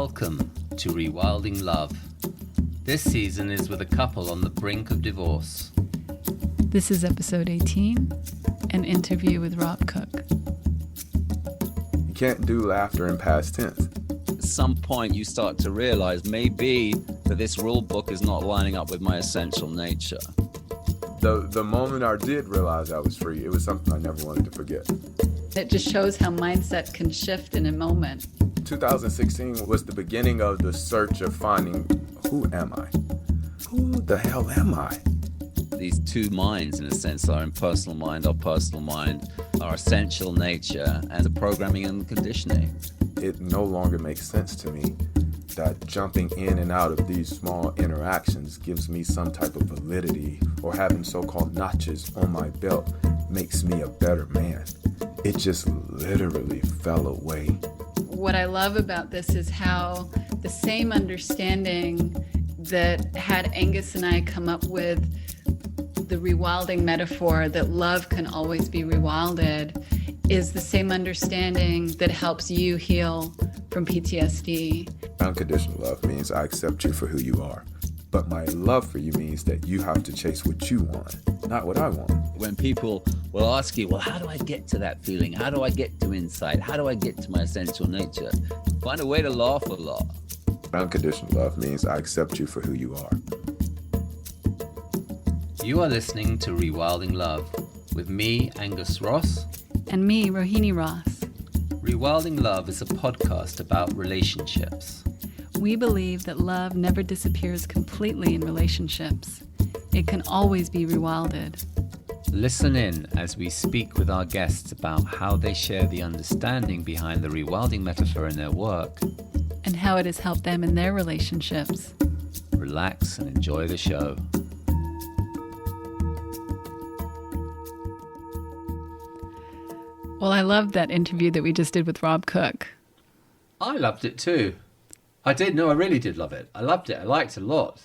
Welcome to Rewilding Love. This season is with a couple on the brink of divorce. This is episode 18, an interview with Rob Cook. You can't do laughter in past tense. At some point you start to realize maybe that this rule book is not lining up with my essential nature. The moment I did realize I was free, it was something I never wanted to forget. It just shows how mindset can shift in a moment. 2016 was the beginning of the search of finding, who am I? Who the hell am I? These two minds, in a sense, our impersonal mind, our personal mind, our essential nature, and the programming and conditioning. It no longer makes sense to me that jumping in and out of these small interactions gives me some type of validity, or having so-called notches on my belt makes me a better man. It just literally fell away. What I love about this is how the same understanding that had Angus and I come up with the rewilding metaphor that love can always be rewilded is the same understanding that helps you heal from PTSD. Unconditional love means I accept you for who you are. But my love for you means that you have to chase what you want, not what I want. When people will ask you, well, how do I get to that feeling? How do I get to insight? How do I get to my essential nature? Find a way to laugh a lot. Unconditional love means I accept you for who you are. You are listening to Rewilding Love with me, Angus Ross. And me, Rohini Ross. Rewilding Love is a podcast about relationships. We believe that love never disappears completely in relationships. It can always be rewilded. Listen in as we speak with our guests about how they share the understanding behind the rewilding metaphor in their work. And how it has helped them in their relationships. Relax and enjoy the show. Well, I loved that interview that we just did with Rob Cook. I loved it too. I did. No, I really did love it. I loved it. I liked it a lot.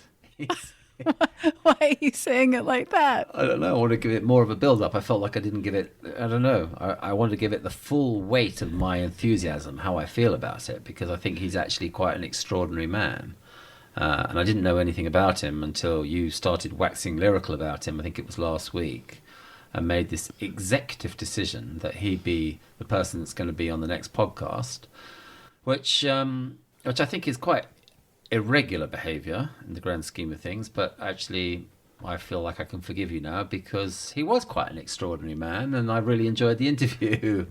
Why are you saying it like that? I don't know. I want to give it more of a build-up. I felt like I didn't give it, I don't know. I wanted to give it the full weight of my enthusiasm, how I feel about it, because I think he's actually quite an extraordinary man. And I didn't know anything about him until you started waxing lyrical about him, I think it was last week, and made this executive decision that he be the person that's going to be on the next podcast, which I think is quite irregular behaviour in the grand scheme of things, but actually I feel like I can forgive you now because he was quite an extraordinary man and I really enjoyed the interview.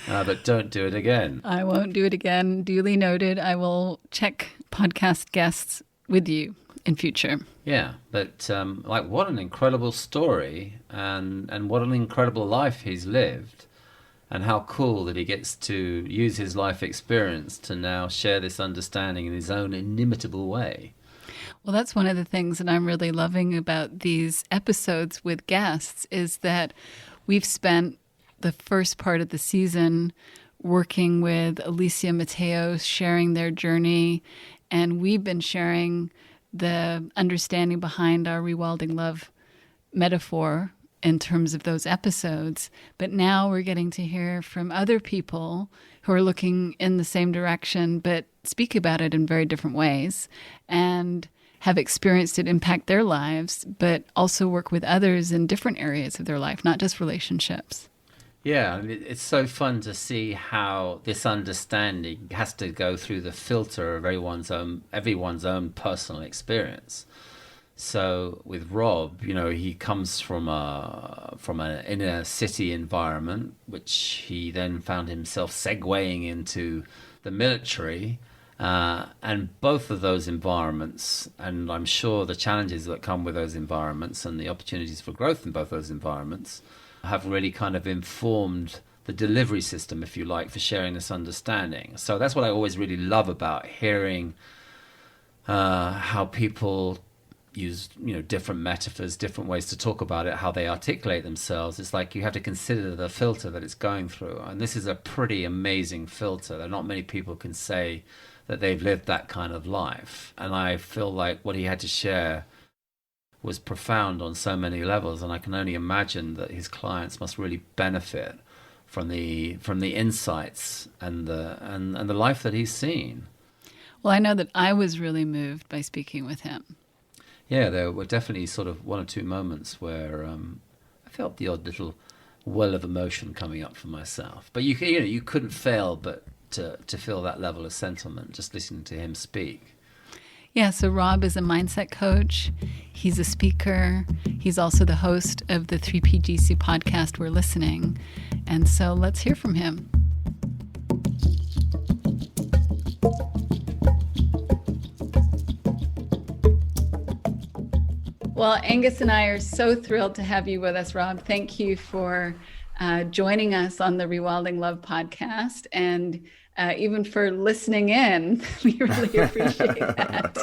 But don't do it again. I won't do it again. Duly noted. I will check podcast guests with you in future. Yeah, but like what an incredible story and what an incredible life he's lived. And how cool that he gets to use his life experience to now share this understanding in his own inimitable way. Well, that's one of the things that I'm really loving about these episodes with guests is that we've spent the first part of the season working with Alicia Mateo, sharing their journey, and we've been sharing the understanding behind our Rewilding Love metaphor in terms of those episodes. But now we're getting to hear from other people who are looking in the same direction, but speak about it in very different ways and have experienced it impact their lives, but also work with others in different areas of their life, not just relationships. Yeah, and it's so fun to see how this understanding has to go through the filter of everyone's own personal experience. So with Rob, you know, he comes from an inner city environment, which he then found himself segueing into the military, and both of those environments, and I'm sure the challenges that come with those environments and the opportunities for growth in both those environments have really kind of informed the delivery system, if you like, for sharing this understanding. So that's what I always really love about hearing how people use, you know, different metaphors, different ways to talk about it, how they articulate themselves. It's like you have to consider the filter that it's going through. And this is a pretty amazing filter. There are not many people can say that they've lived that kind of life. And I feel like what he had to share was profound on so many levels. And I can only imagine that his clients must really benefit from the insights and the life that he's seen. Well, I know that I was really moved by speaking with him. Yeah, there were definitely sort of one or two moments where I felt the odd little well of emotion coming up for myself. But you couldn't fail but to feel that level of sentiment just listening to him speak. Yeah, so Rob is a mindset coach. He's a speaker. He's also the host of the 3PGC podcast, We're Listening. And so let's hear from him. Well, Angus and I are so thrilled to have you with us, Rob. Thank you for joining us on the Rewilding Love podcast, and even for listening in. We really appreciate that.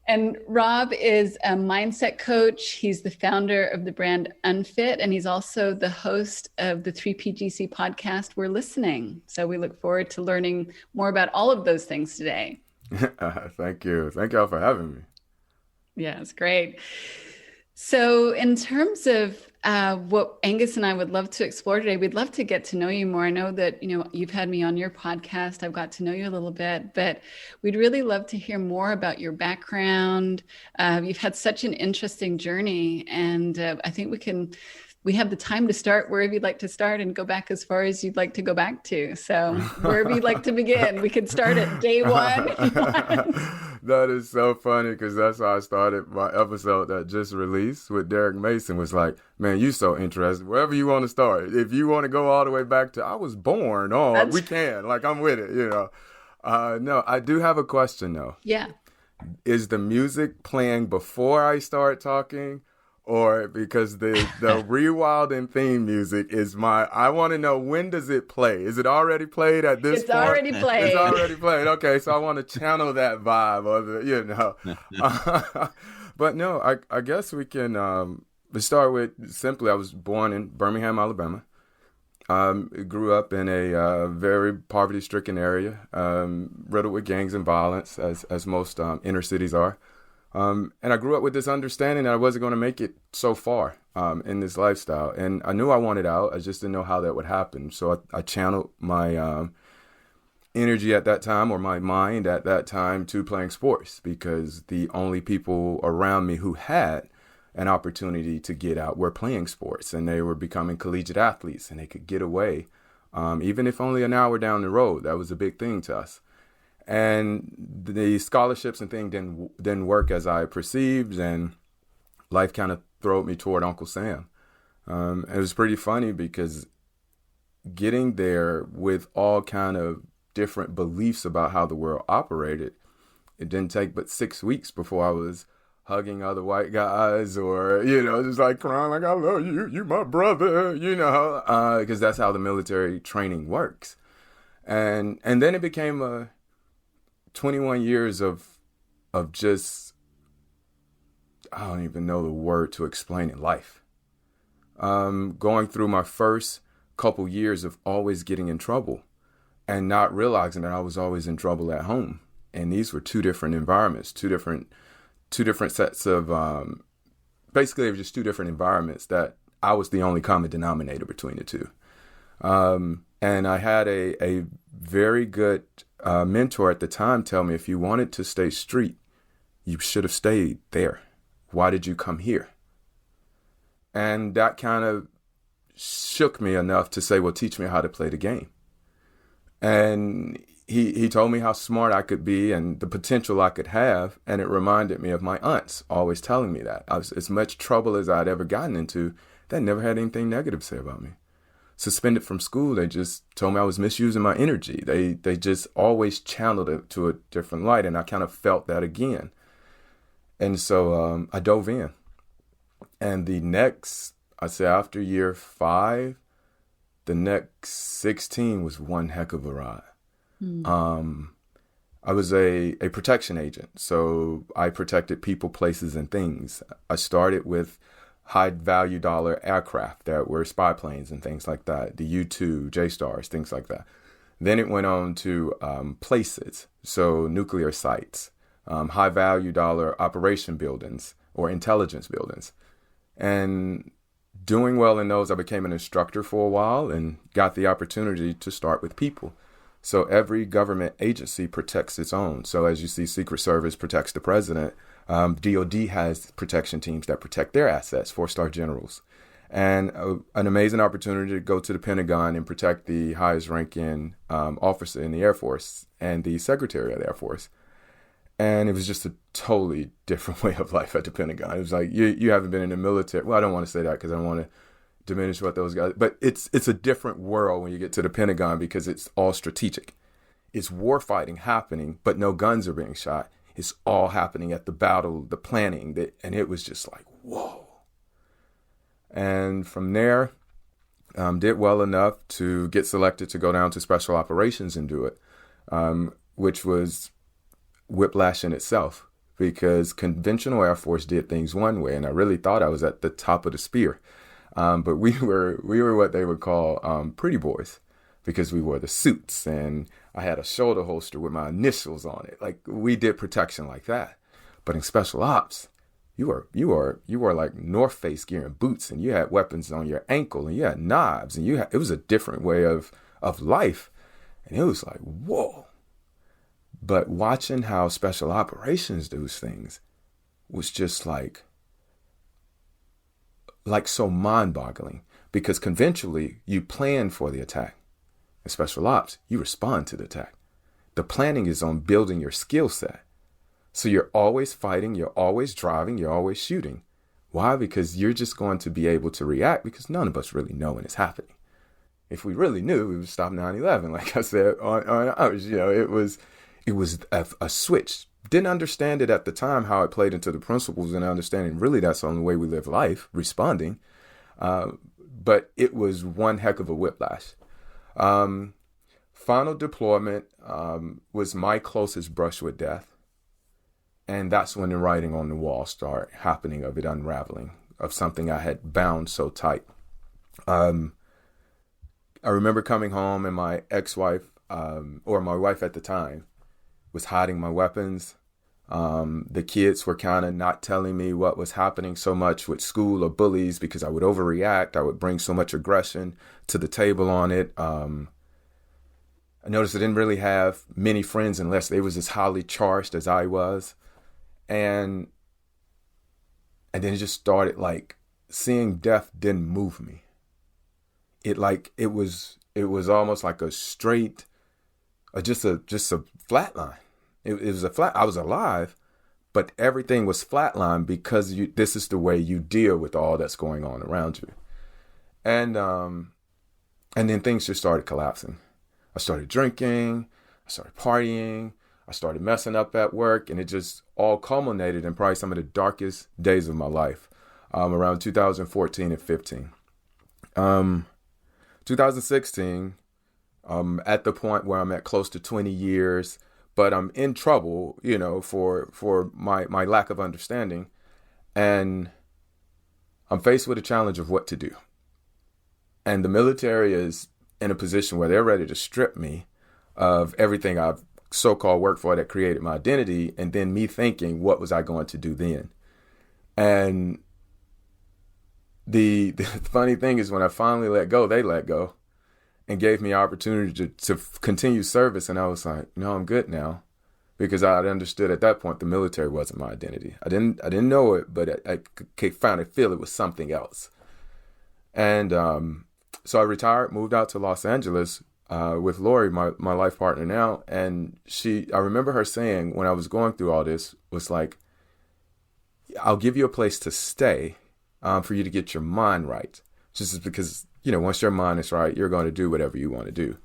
And Rob is a mindset coach. He's the founder of the brand Unfit, and he's also the host of the 3PGC podcast, We're Listening. So we look forward to learning more about all of those things today. Thank you. Thank y'all for having me. Yeah, it's great. So in terms of what Angus and I would love to explore today, we'd love to get to know you more. I know that, you've had me on your podcast. I've got to know you a little bit, but we'd really love to hear more about your background. You've had such an interesting journey, and I think we have the time to start wherever you'd like to start and go back as far as you'd like to go back to. So wherever you'd like to begin, we could start at day one. That is so funny, because that's how I started my episode that just released with Derek Mason. Was like, man, you so interested. Wherever you want to start. If you want to go all the way back to I was born, we can. Like, I'm with it, No, I do have a question, though. Yeah. Is the music playing before I start talking? Or because the Rewilding theme music is I want to know, when does it play? Is it already played at this point? It's already played. It's already played. Okay, so I want to channel that vibe But no, I guess we can start with simply, I was born in Birmingham, Alabama. Grew up in a very poverty-stricken area, riddled with gangs and violence, as most inner cities are. And I grew up with this understanding that I wasn't going to make it so far in this lifestyle. And I knew I wanted out. I just didn't know how that would happen. So I channeled my energy at that time, or my mind at that time, to playing sports, because the only people around me who had an opportunity to get out were playing sports, and they were becoming collegiate athletes, and they could get away, even if only an hour down the road. That was a big thing to us. And the scholarships and things didn't work as I perceived, and life kind of threw me toward Uncle Sam. It was pretty funny, because getting there with all kind of different beliefs about how the world operated, it didn't take but 6 weeks before I was hugging other white guys, or, just like crying like, I love you, you my brother, because that's how the military training works. And then it became 21 years of just, I don't even know the word to explain it, life. Going through my first couple years of always getting in trouble and not realizing that I was always in trouble at home. And these were two different environments, two different sets of, basically it was just two different environments that I was the only common denominator between the two. And I had a very good mentor at the time tell me, if you wanted to stay street, you should have stayed there. Why did you come here? And that kind of shook me enough to say, well, teach me how to play the game. And he told me how smart I could be and the potential I could have. And it reminded me of my aunts always telling me that. I was as much trouble as I'd ever gotten into. They never had anything negative to say about me. Suspended from school, they just told me I was misusing my energy. They just always channeled it to a different light, and I kind of felt that again. And so I dove in. And the next, I'd say after year 5, the next 16 was one heck of a ride. I was a protection agent, so I protected people, places, and things. I started with high-value dollar aircraft that were spy planes and things like that, the U-2, J-Stars, things like that. Then it went on to places, so nuclear sites, high-value dollar operation buildings or intelligence buildings. And doing well in those, I became an instructor for a while and got the opportunity to start with people. So every government agency protects its own. So as you see, Secret Service protects the president. DOD has protection teams that protect their assets, 4-star generals. And an amazing opportunity to go to the Pentagon and protect the highest ranking officer in the Air Force and the Secretary of the Air Force. And it was just a totally different way of life at the Pentagon. It was like, you haven't been in the military. Well, I don't want to say that because I don't want to diminish what those guys, but it's a different world when you get to the Pentagon because it's all strategic. It's war fighting happening, but no guns are being shot. It's all happening at the battle, the planning, and it was just like, whoa. And from there, did well enough to get selected to go down to special operations and do it, which was whiplash in itself because conventional Air Force did things one way, and I really thought I was at the top of the spear. But we were what they would call pretty boys because we wore the suits, and I had a shoulder holster with my initials on it. Like, we did protection like that. But in special ops, you were like North Face gear and boots, and you had weapons on your ankle, and you had knives, and it was a different way of life. And it was like, whoa. But watching how special operations do things was just like so mind-boggling, because conventionally you plan for the attack. In special ops, you respond to the attack. The planning is on building your skill set. So you're always fighting, you're always driving, you're always shooting. Why? Because you're just going to be able to react because none of us really know when it's happening. If we really knew, we would stop 9/11. Like I said, on ours, it was a switch. Didn't understand it at the time, how it played into the principles and understanding really that's the only way we live life, responding. But it was one heck of a whiplash. Final deployment was my closest brush with death. And that's when the writing on the wall started happening, of it unraveling, of something I had bound so tight. I remember coming home and my ex-wife, or my wife at the time, was hiding my weapons. The kids were kind of not telling me what was happening so much with school or bullies because I would overreact. I would bring so much aggression to the table on it. I noticed I didn't really have many friends unless they was as highly charged as I was. And then it just started like seeing death didn't move me. It was almost like a straight, just a flat line. It was a flat. I was alive, but everything was flatlined because this is the way you deal with all that's going on around you. And then things just started collapsing. I started drinking. I started partying. I started messing up at work, and it just all culminated in probably some of the darkest days of my life, around 2014 and 15. 2016, at the point where I'm at close to 20 years, but I'm in trouble, for my lack of understanding. And I'm faced with a challenge of what to do. And the military is in a position where they're ready to strip me of everything I've so-called worked for that created my identity. And then me thinking, what was I going to do then? And the funny thing is when I finally let go, they let go and gave me an opportunity to continue service. And I was like, no, I'm good now, because I understood at that point the military wasn't my identity. I didn't know it, but I could finally feel it was something else. And so I retired, moved out to Los Angeles with Lori, my life partner now. And I remember her saying when I was going through all this, was like, I'll give you a place to stay for you to get your mind right. Just because, once your mind is right, you're going to do whatever you want to do.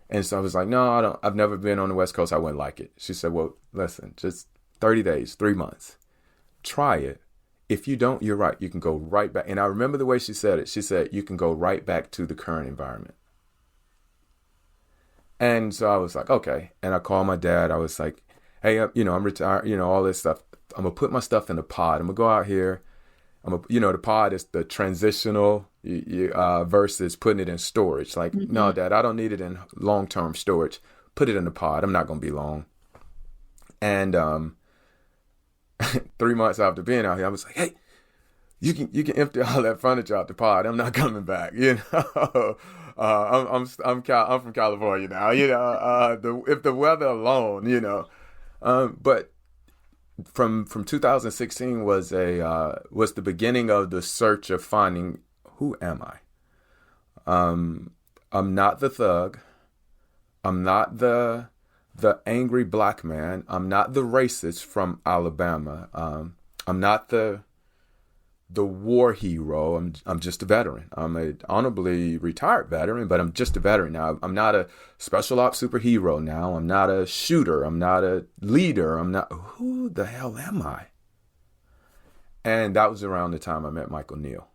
And so I was like, no, I've never been on the West Coast. I wouldn't like it. She said, well, listen, just 30 days, 3 months. Try it. If you don't, you're right. You can go right back. And I remember the way she said it. She said, you can go right back to the current environment. And so I was like, okay. And I called my dad. I was like, hey, I'm retired, all this stuff. I'm going to put my stuff in a pod. I'm going to go out here. The pod is the transitional versus putting it in storage. Like, mm-hmm. No, Dad, I don't need it in long-term storage. Put it in the pod. I'm not going to be long. And 3 months after being out here, I was like, hey, you can empty all that furniture out the pod. I'm not coming back. You know, I'm from California now. You know, if the weather alone, you know, but from 2016 was the beginning of the search of finding who am I. I'm not the thug. I'm not the angry black man. I'm not the racist from Alabama. I'm not the war hero. I'm just a veteran. I'm a honorably retired veteran, but I'm just a veteran now. I'm not a special ops superhero now. I'm not a shooter. I'm not a leader. I'm not. Who the hell am I? And that was around the time I met Michael Neal.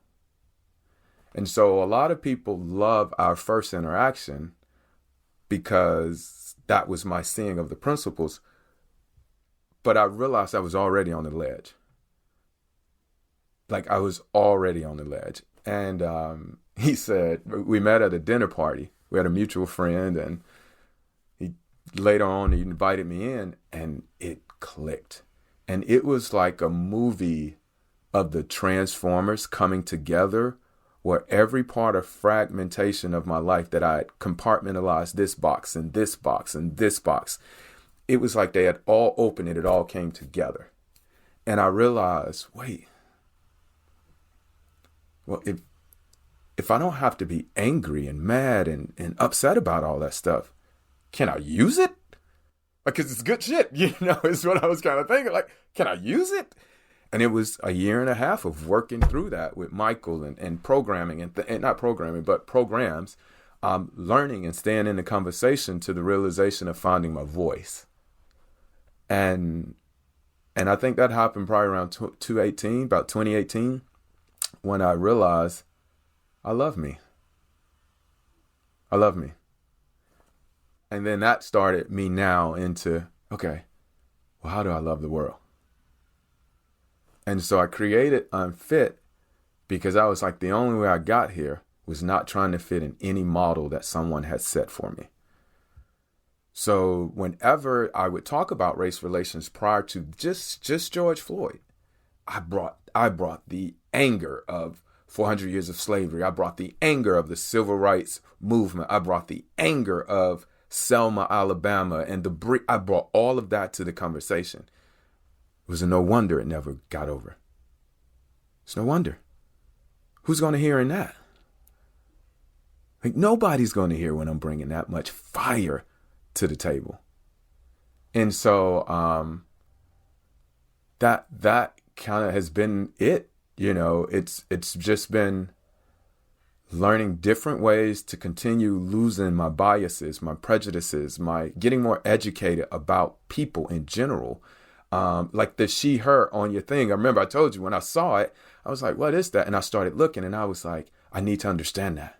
And so a lot of people love our first interaction because that was my seeing of the principles. But I realized I was already on the ledge. Like I was already on the ledge. And he said, we met at a dinner party. We had a mutual friend, and later on he invited me in, and it clicked. And it was like a movie of the Transformers coming together, where every part of fragmentation of my life that I had compartmentalized, this box and this box and this box, it was like they had all opened and it all came together. And I realized, wait, well, if I don't have to be angry and mad and upset about all that stuff, can I use it? Like, 'cause it's good shit, you know, is what I was kind of thinking. Like, can I use it? And it was a year and a half of working through that with Michael and programming and not programming, but programs, learning and staying in the conversation to the realization of finding my voice. And I think that happened probably around 2018, about 2018, when I realized I love me. I love me. And then that started me now into, okay, well, how do I love the world? And so I created Unfit because I was like, the only way I got here was not trying to fit in any model that someone had set for me. So whenever I would talk about race relations prior to just George Floyd, I brought the anger of 400 years of slavery. I brought the anger of the civil rights movement. I brought the anger of Selma, Alabama, and I brought all of that to the conversation. It was no wonder it never got over. It's no wonder. Who's going to hear in that? Like, nobody's going to hear when I'm bringing that much fire to the table. And so that kind of has been it. You know, it's just been learning different ways to continue losing my biases, my prejudices, my getting more educated about people in general. Like the she, her on your thing. I remember I told you when I saw it, I was like, what is that? And I started looking and I was like, I need to understand that.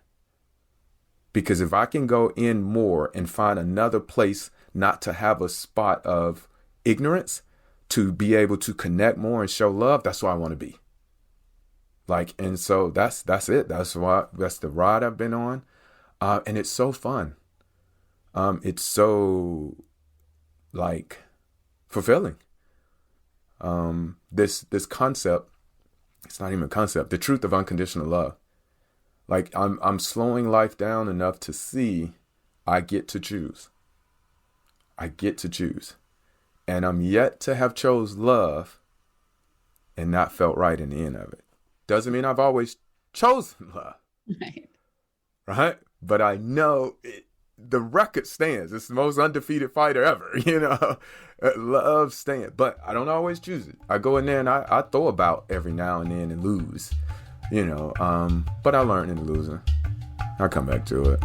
Because if I can go in more and find another place not to have a spot of ignorance, to be able to connect more and show love, that's where I want to be. Like, and so that's it. That's the ride I've been on. And it's so fun. It's so like fulfilling. This concept, it's not even a concept, the truth of unconditional love. Like I'm slowing life down enough to see I get to choose. I get to choose. And I'm yet to have chose love and not felt right in the end of it. Doesn't mean I've always chosen love. Right? But I know the record stands. It's the most undefeated fighter ever, you know. Love stands. But I don't always choose it. I go in there and I throw about every now and then and lose, you know. But I learned in the losing. I come back to it.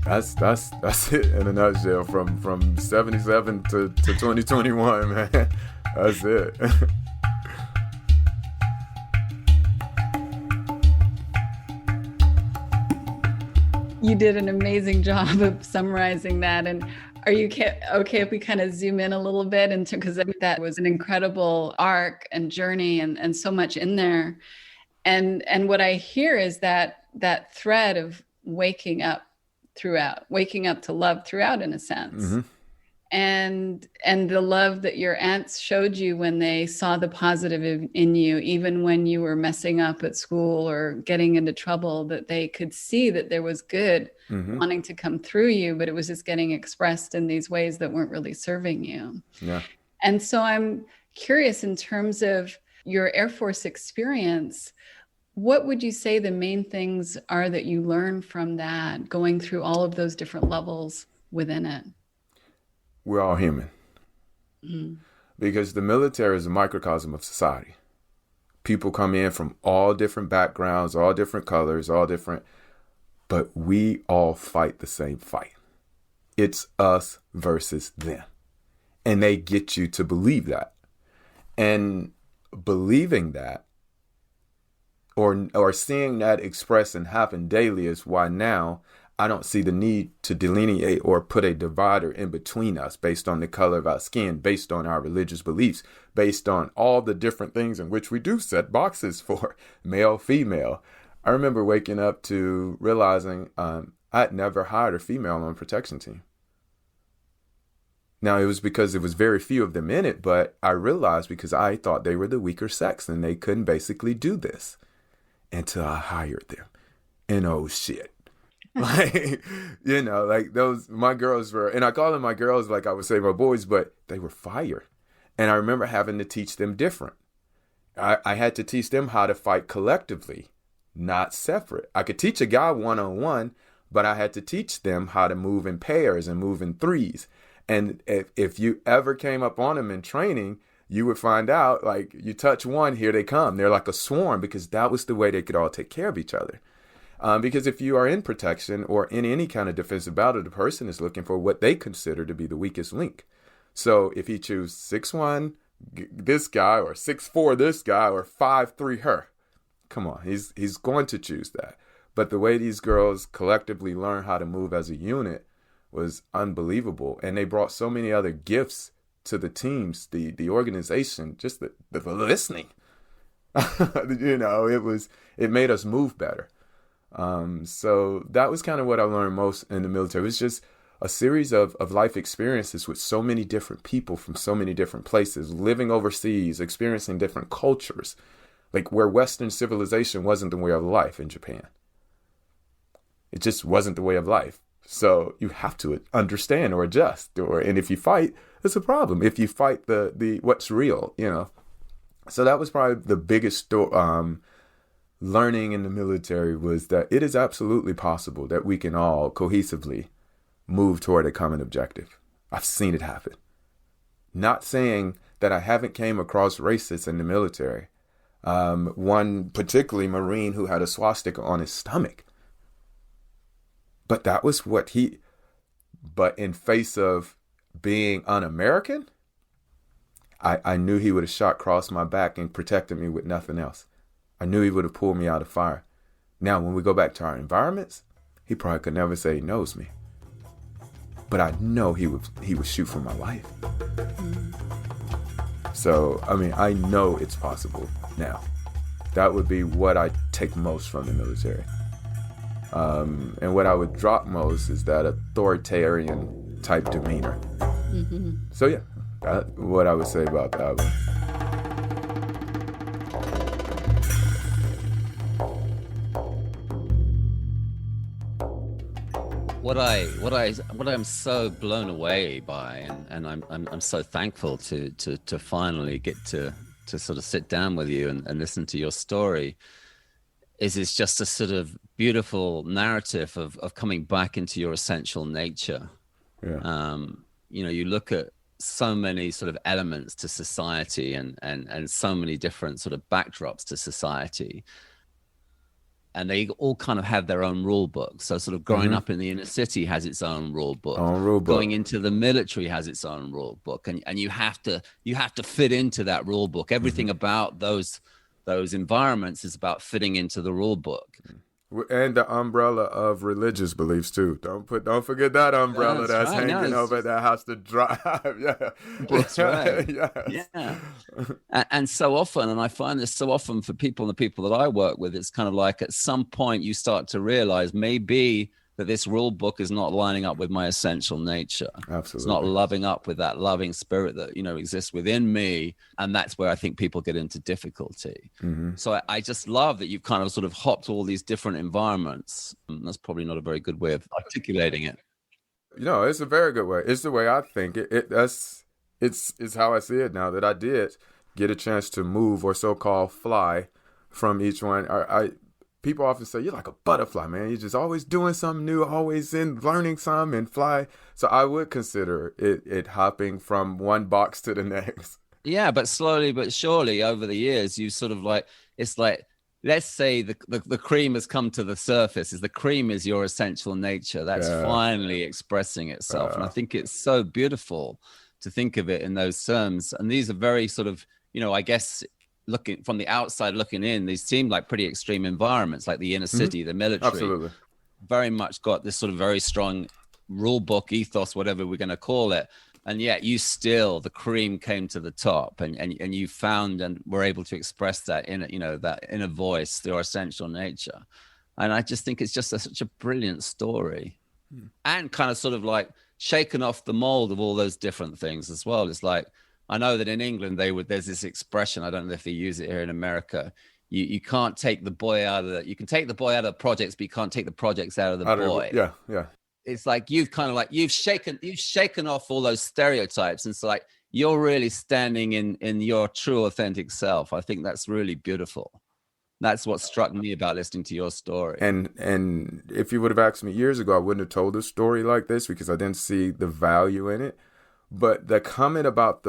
That's it in a nutshell from 77 to 2021, man. That's it. You did an amazing job of summarizing that. And are you okay if we kind of zoom in a little bit into, because that was an incredible arc and journey and so much in there. And what I hear is that thread of waking up to love throughout, in a sense. Mm-hmm. and the love that your aunts showed you when they saw the positive in you, even when you were messing up at school or getting into trouble, that they could see that there was good wanting to come through you, but it was just getting expressed in these ways that weren't really serving you. Yeah. And so I'm curious, in terms of your Air Force experience, what would you say the main things are that you learned from that, going through all of those different levels within it? We're all human. Because the military is a microcosm of society. People come in from all different backgrounds, all different colors, all different, but we all fight the same fight. It's us versus them. And they get you to believe that. And believing that, or seeing that express and happen daily, is why now I don't see the need to delineate or put a divider in between us based on the color of our skin, based on our religious beliefs, based on all the different things in which we do set boxes for, male, female. I remember waking up to realizing I'd never hired a female on a protection team. Now, it was because there was very few of them in it, but I realized because I thought they were the weaker sex and they couldn't basically do this until I hired them. And oh shit. Like, you know, like those, my girls were, and I call them my girls like I would say my boys, but they were fire. And I remember having to teach them different. I had to teach them how to fight collectively, not separate. I could teach a guy one-on-one, but I had to teach them how to move in pairs and move in threes. And if you ever came up on them in training, you would find out, like, you touch one, here they come. They're like a swarm, because that was the way they could all take care of each other. Because if you are in protection or in any kind of defensive battle, the person is looking for what they consider to be the weakest link. So if he chooses 6'1", this guy, or 6'4", this guy, or 5'3", her, come on, he's going to choose that. But the way these girls collectively learn how to move as a unit was unbelievable. And they brought so many other gifts to the teams, the organization, just the listening. You know, it made us move better. So that was kind of what I learned most in the military. It was just a series of life experiences with so many different people from so many different places, living overseas, experiencing different cultures, like where Western civilization wasn't the way of life in Japan. It just wasn't the way of life. So you have to understand or adjust, and if you fight, it's a problem. If you fight the what's real, you know. So that was probably the biggest learning in the military, was that it is absolutely possible that we can all cohesively move toward a common objective. I've seen it happen. Not saying that I haven't came across racists in the military. One particularly Marine who had a swastika on his stomach. But that was but in face of being un-American, I knew he would have shot across my back and protected me with nothing else. I knew he would have pulled me out of fire. Now, when we go back to our environments, he probably could never say he knows me. But I know he would shoot for my life. So, I mean, I know it's possible now. That would be what I take most from the military. And what I would drop most is that authoritarian type demeanor. So yeah, that's what I would say about that one. What I'm so blown away by, and I'm so thankful to finally get to sort of sit down with you and listen to your story, is it's just a sort of beautiful narrative of coming back into your essential nature. Yeah. You know, you look at so many sort of elements to society and so many different sort of backdrops to society. And they all kind of have their own rule book. So sort of growing up in the inner city has its own rule book. Going into the military has its own rule book. And you have to fit into that rule book. Everything about those environments is about fitting into the rule book. And the umbrella of religious beliefs too. Don't forget that umbrella that's right. Hanging over that has to drive. Yeah, that's right. Yes. Yeah. And so often, and I find this so often for people and the people that I work with, it's kind of like at some point you start to realize maybe that this rule book is not lining up with my essential nature. Absolutely. It's not loving up with that loving spirit that, exists within me. And that's where I think people get into difficulty. So I just love that you've kind of sort of hopped all these different environments. That's probably not a very good way of articulating it. It's a very good way. It's the way I think it. It's how I see it now, that I did get a chance to move, or so-called fly, from each one. People often say, you're like a butterfly, man. You're just always doing something new, always learning something and fly. So I would consider it hopping from one box to the next. Yeah, but slowly but surely over the years, you sort of it's like, let's say the cream has come to the surface. The cream is your essential nature. That's finally expressing itself. And I think it's so beautiful to think of it in those terms. And these are very sort of, I guess, looking from the outside looking in, these seem like pretty extreme environments, like the inner city, the military. Absolutely. Very much got this sort of very strong rule book ethos, whatever we're going to call it. And yet the cream came to the top, and you found and were able to express that that inner voice, your essential nature. And I just think it's just such a brilliant story, and kind of sort of like shaken off the mold of all those different things as well. It's like, I know that in England there's this expression, I don't know if they use it here in America. You can't take the boy out of you can take the boy out of the projects, but you can't take the projects out of the boy. Yeah. It's like you've shaken off all those stereotypes, and it's like you're really standing in your true authentic self. I think that's really beautiful. That's what struck me about listening to your story. And if you would have asked me years ago, I wouldn't have told a story like this, because I didn't see the value in it. But the comment about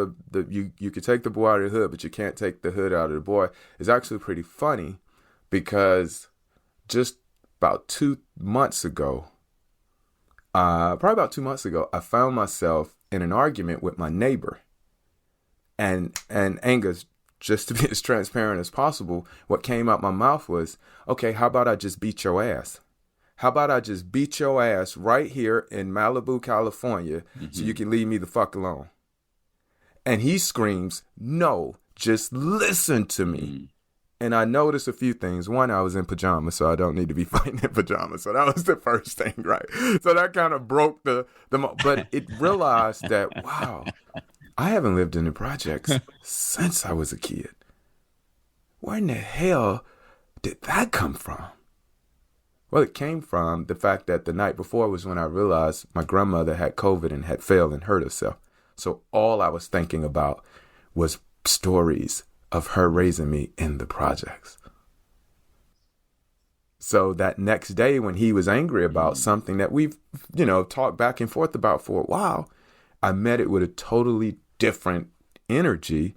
you could take the boy out of the hood, but you can't take the hood out of the boy, is actually pretty funny, because just about 2 months ago, I found myself in an argument with my neighbor. And Angus, just to be as transparent as possible, what came out my mouth was, okay, how about I just beat your ass? How about I just beat your ass right here in Malibu, California, so you can leave me the fuck alone? And he screams, no, just listen to me. And I noticed a few things. One, I was in pajamas, so I don't need to be fighting in pajamas. So that was the first thing, right? So that kind of broke but it realized that, wow, I haven't lived in the projects since I was a kid. Where in the hell did that come from? Well, it came from the fact that the night before was when I realized my grandmother had COVID and had failed and hurt herself. So all I was thinking about was stories of her raising me in the projects. So that next day, when he was angry about something that we've, talked back and forth about for a while, I met it with a totally different energy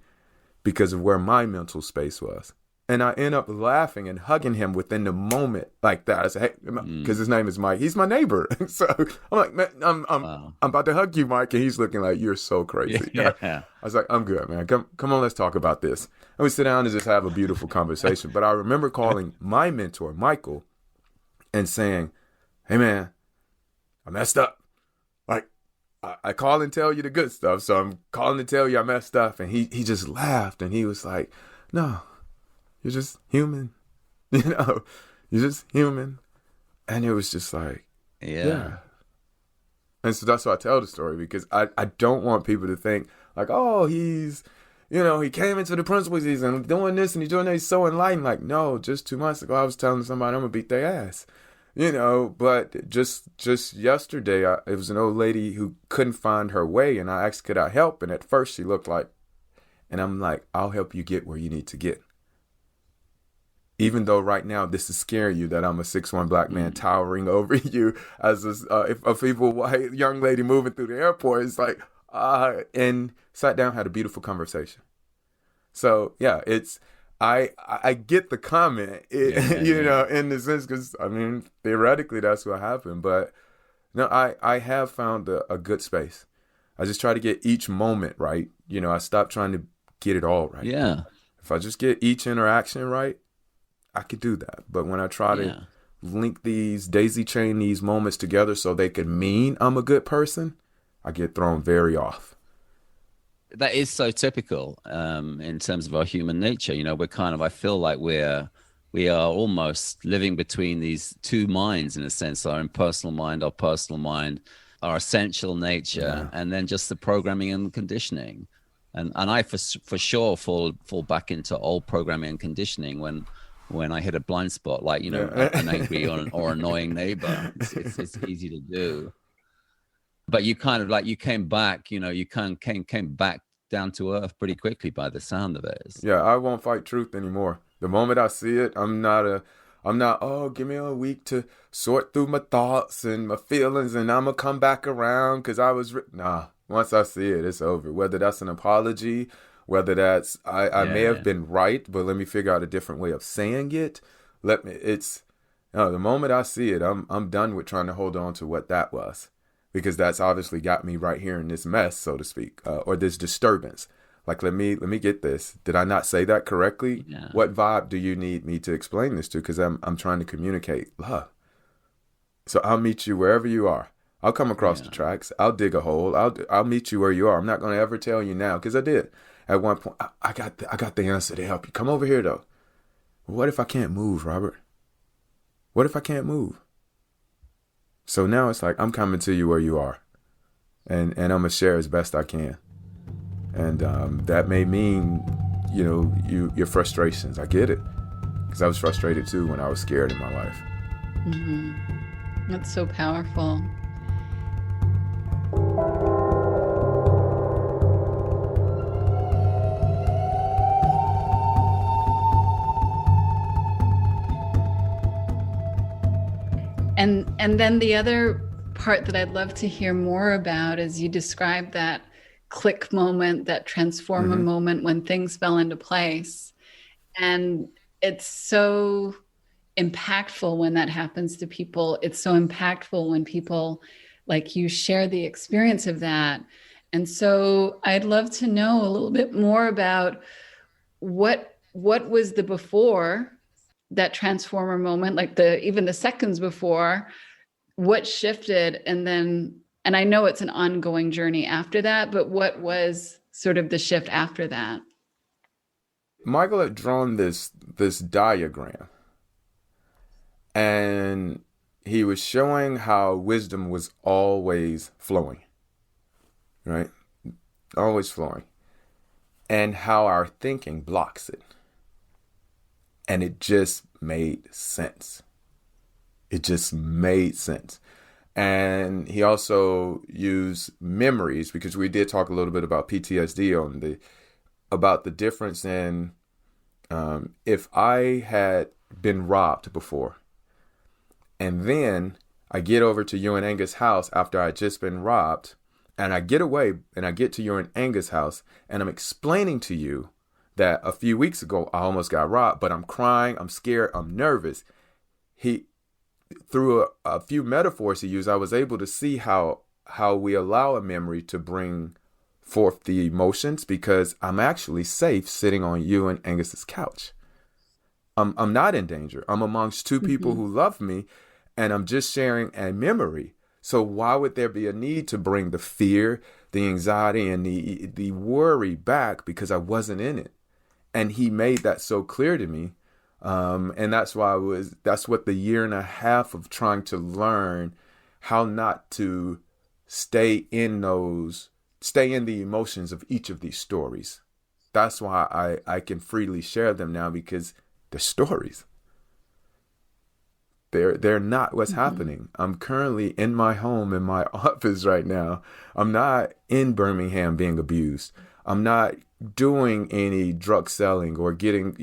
because of where my mental space was. And I end up laughing and hugging him within the moment like that. I said, hey, because his name is Mike. He's my neighbor. So I'm like, man, I'm about to hug you, Mike. And he's looking like, you're so crazy. Yeah. I was like, I'm good, man. Come on, let's talk about this. And we sit down and just have a beautiful conversation. But I remember calling my mentor, Michael, and saying, hey, man, I messed up. Like, I call and tell you the good stuff. So I'm calling to tell you I messed up. And he just laughed. And he was like, no. You're just human, you're just human. And it was just like, yeah. And so that's why I tell the story, because I don't want people to think like, oh, he's, he came into the principal season and doing this and he's doing that. He's so enlightened. Like, no, just 2 months ago, I was telling somebody I'm going to beat their ass, but just yesterday, it was an old lady who couldn't find her way. And I asked, could I help? And at first she looked like, and I'm like, I'll help you get where you need to get. Even though right now this is scaring you that I'm a 6'1" black man towering over you as a feeble white young lady moving through the airport. It's like, and sat down, had a beautiful conversation. So yeah, I get the comment, in the sense, because I mean, theoretically that's what happened. But no, I have found a good space. I just try to get each moment right. I stopped trying to get it all right. Yeah. If I just get each interaction right, I could do that. But when I try to link daisy chain these moments together so they could mean I'm a good person, I get thrown very off. That is so typical in terms of our human nature. We're kind of, I feel like we're we are almost living between these two minds in a sense, our impersonal mind, our personal mind, our essential nature, and then just the programming and conditioning. And I for sure fall back into old programming and conditioning when I hit a blind spot, like, you know, an angry or annoying neighbor. It's easy to do. But you kind of like, you came back, you know, you came back down to earth pretty quickly by the sound of it. Yeah, I won't fight truth anymore. The moment I see it, I'm not, oh, give me a week to sort through my thoughts and my feelings and I'm going to come back around because I was, nah, once I see it, it's over. Whether that's an apology, whether that's, I may have been right, but let me figure out a different way of saying it. The moment I see it, I'm done with trying to hold on to what that was, because that's obviously got me right here in this mess, so to speak, or this disturbance. Like, let me get this. Did I not say that correctly? Yeah. What vibe do you need me to explain this to? Because I'm trying to communicate love. So I'll meet you wherever you are. I'll come across the tracks. I'll dig a hole. I'll meet you where you are. I'm not going to ever tell you now, because I did at one point. I got the answer to help you. Come over here though. What if I can't move, Robert? What if I can't move? So now it's like, I'm coming to you where you are, and I'm gonna share as best I can. And that may mean, you know, your frustrations. I get it, because I was frustrated too when I was scared in my life. Mm-hmm. That's so powerful. And then the other part that I'd love to hear more about is you described that click moment, that transformer moment when things fell into place. And it's so impactful when that happens to people. It's so impactful when people like you share the experience of that. And so I'd love to know a little bit more about what was the before that transformer moment, like even the seconds before, what shifted, and I know it's an ongoing journey after that, but what was sort of the shift after that? Michael had drawn this diagram, and he was showing how wisdom was always flowing, right? Always flowing, and how our thinking blocks it. And it just made sense. It just made sense. And he also used memories, because we did talk a little bit about PTSD about the difference in if I had been robbed before, and then I get over to you and Angus' house after I just been robbed, and I get away and I get to you and Angus' house, and I'm explaining to you that a few weeks ago I almost got robbed, but I'm crying, I'm scared, I'm nervous. Through a few metaphors he used, I was able to see how we allow a memory to bring forth the emotions, because I'm actually safe sitting on you and Angus's couch. I'm not in danger. I'm amongst two people who love me, and I'm just sharing a memory. So why would there be a need to bring the fear, the anxiety, and the worry back, because I wasn't in it? And he made that so clear to me. And that's why that's what the year and a half of trying to learn how not to stay in the emotions of each of these stories. That's why I can freely share them now, because they're stories. They're not what's happening. I'm currently in my home, in my office right now. I'm not in Birmingham being abused. I'm not doing any drug selling or getting,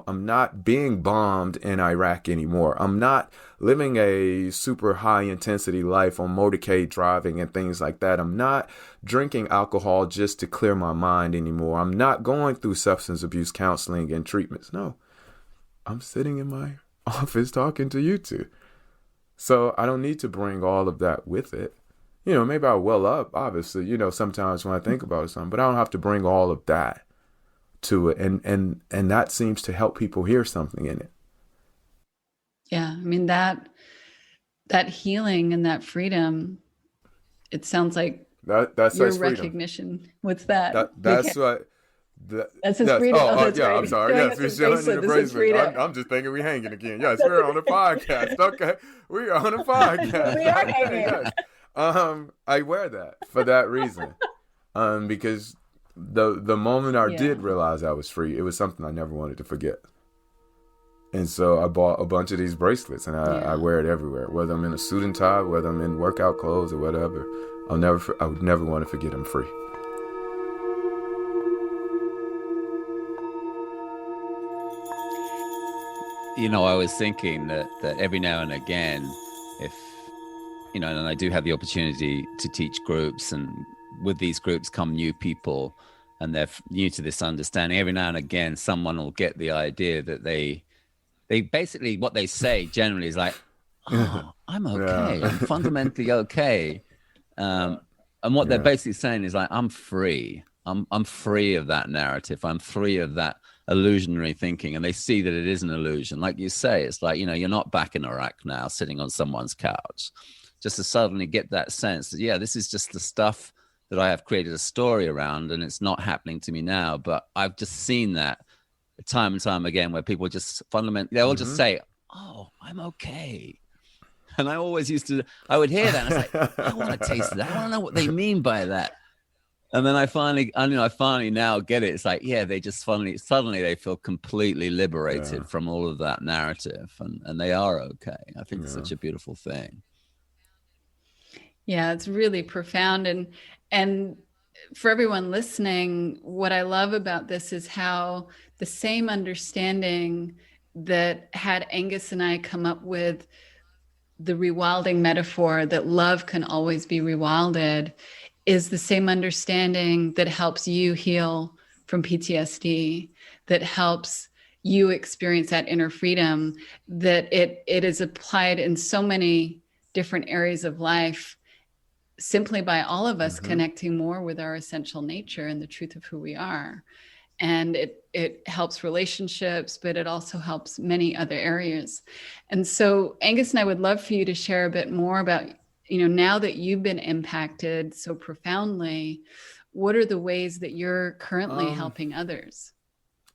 I'm not being bombed in Iraq anymore. I'm not living a super high intensity life on motorcade driving and things like that. I'm not drinking alcohol just to clear my mind anymore. I'm not going through substance abuse counseling and treatments. No, I'm sitting in my office talking to you two. So I don't need to bring all of that with it. Maybe I'll well up, obviously, sometimes when I think about something, but I don't have to bring all of that to it. And that seems to help people hear something in it. Yeah. I mean, that healing and that freedom, it sounds like that's your freedom. recognition. What's that? That's what That's his Yes. freedom. Yeah. Right. I'm sorry. Showing Yes, us we're his showing you bracelet. the This is bracelet. freedom. I'm just thinking we're hanging again. Yes, we're on a podcast. Okay, we are on a podcast. We are Okay, hanging. yes. I wear that for that reason. Because the moment I did realize I was free, it was something I never wanted to forget. And so I bought a bunch of these bracelets, and I wear it everywhere. Whether I'm in a suit and tie, whether I'm in workout clothes or whatever, I would never want to forget I'm free. You know, I was thinking that every now and again, if, you know, and I do have the opportunity to teach groups, and with these groups come new people, and they're new to this understanding, every now and again, someone will get the idea that they basically, what they say generally is like, oh, I'm okay. I'm fundamentally okay. And what they're basically saying is like, I'm free. I'm free of that narrative. I'm free of that illusionary thinking. And they see that it is an illusion. Like you say, it's like, you know, you're not back in Iraq now sitting on someone's couch. Just to suddenly get that sense that, yeah, this is just the stuff that I have created a story around, and it's not happening to me now. But I've just seen that time and time again, where people just fundamentally, they'll just say, oh, I'm okay. And I always I would hear that, and I was like, I want to taste that. I want to know what they mean by that. And then I finally now get it. It's like, yeah, they just suddenly they feel completely liberated from all of that narrative, and they are okay. I think it's such a beautiful thing. Yeah, it's really profound. And for everyone listening, what I love about this is how the same understanding that had Angus and I come up with the rewilding metaphor that love can always be rewilded is the same understanding that helps you heal from PTSD, that helps you experience that inner freedom, that it is applied in so many different areas of life, simply by all of us connecting more with our essential nature and the truth of who we are. And it helps relationships, but it also helps many other areas. And so Angus and I would love for you to share a bit more about, you know, now that you've been impacted so profoundly, what are the ways that you're currently helping others?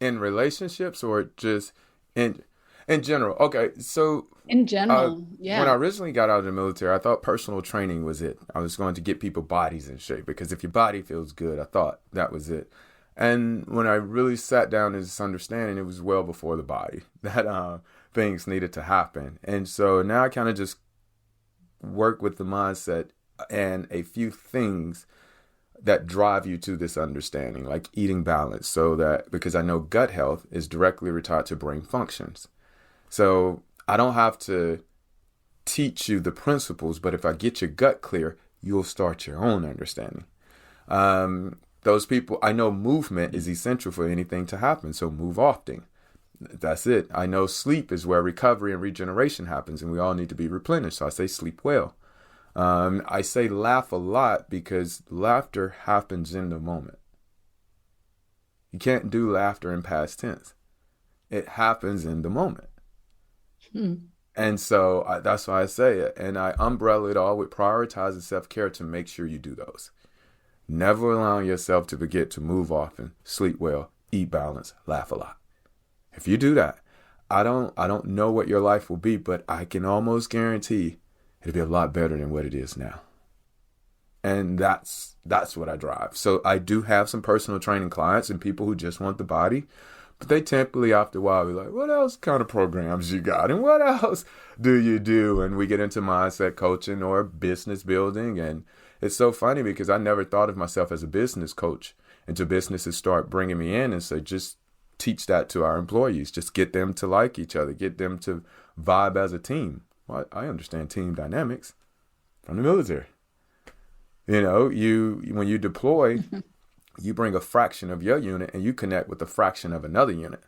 In relationships or just in general? Okay, so in general, when I originally got out of the military, I thought personal training was it. I was going to get people bodies in shape, because if your body feels good, I thought that was it. And when I really sat down in this understanding, it was well before the body that things needed to happen. And so now I kind of just work with the mindset and a few things that drive you to this understanding, like eating balance, so that, because I know gut health is directly retied to brain functions. So I don't have to teach you the principles, but if I get your gut clear, you'll start your own understanding. Those people, I know movement is essential for anything to happen, so move often. That's it. I know sleep is where recovery and regeneration happens, and we all need to be replenished, so I say sleep well. I say laugh a lot, because laughter happens in the moment. You can't do laughter in past tense. It happens in the moment. And so that's why I say it. And I umbrella it all with prioritizing self-care to make sure you do those. Never allowing yourself to forget to move often, sleep well, eat balance, laugh a lot. If you do that, I don't know what your life will be, but I can almost guarantee it'll be a lot better than what it is now. And that's what I drive. So I do have some personal training clients and people who just want the body, but they typically after a while be like, what else kind of programs you got? And what else do you do? And we get into mindset coaching or business building. And it's so funny because I never thought of myself as a business coach until businesses start bringing me in and say, just teach that to our employees. Just get them to like each other. Get them to vibe as a team. Well, I understand team dynamics from the military. You know, when you deploy, you bring a fraction of your unit and you connect with a fraction of another unit.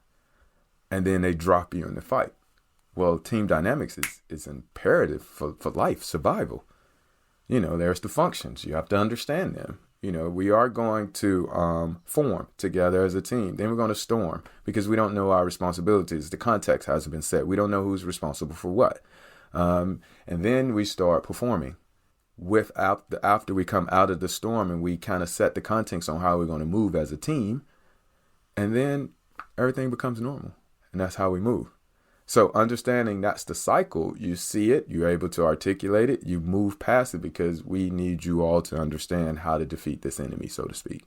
And then they drop you in the fight. Well, team dynamics is imperative for life, survival. You know, there's the functions. You have to understand them. You know, we are going to form together as a team. Then we're going to storm because we don't know our responsibilities. The context hasn't been set. We don't know who's responsible for what. And then we start performing. After we come out of the storm and we kind of set the context on how we're going to move as a team, And then everything becomes normal. And that's how we move. So understanding that's the cycle, you see it, you're able to articulate it, you move past it, because we need you all to understand how to defeat this enemy, so to speak.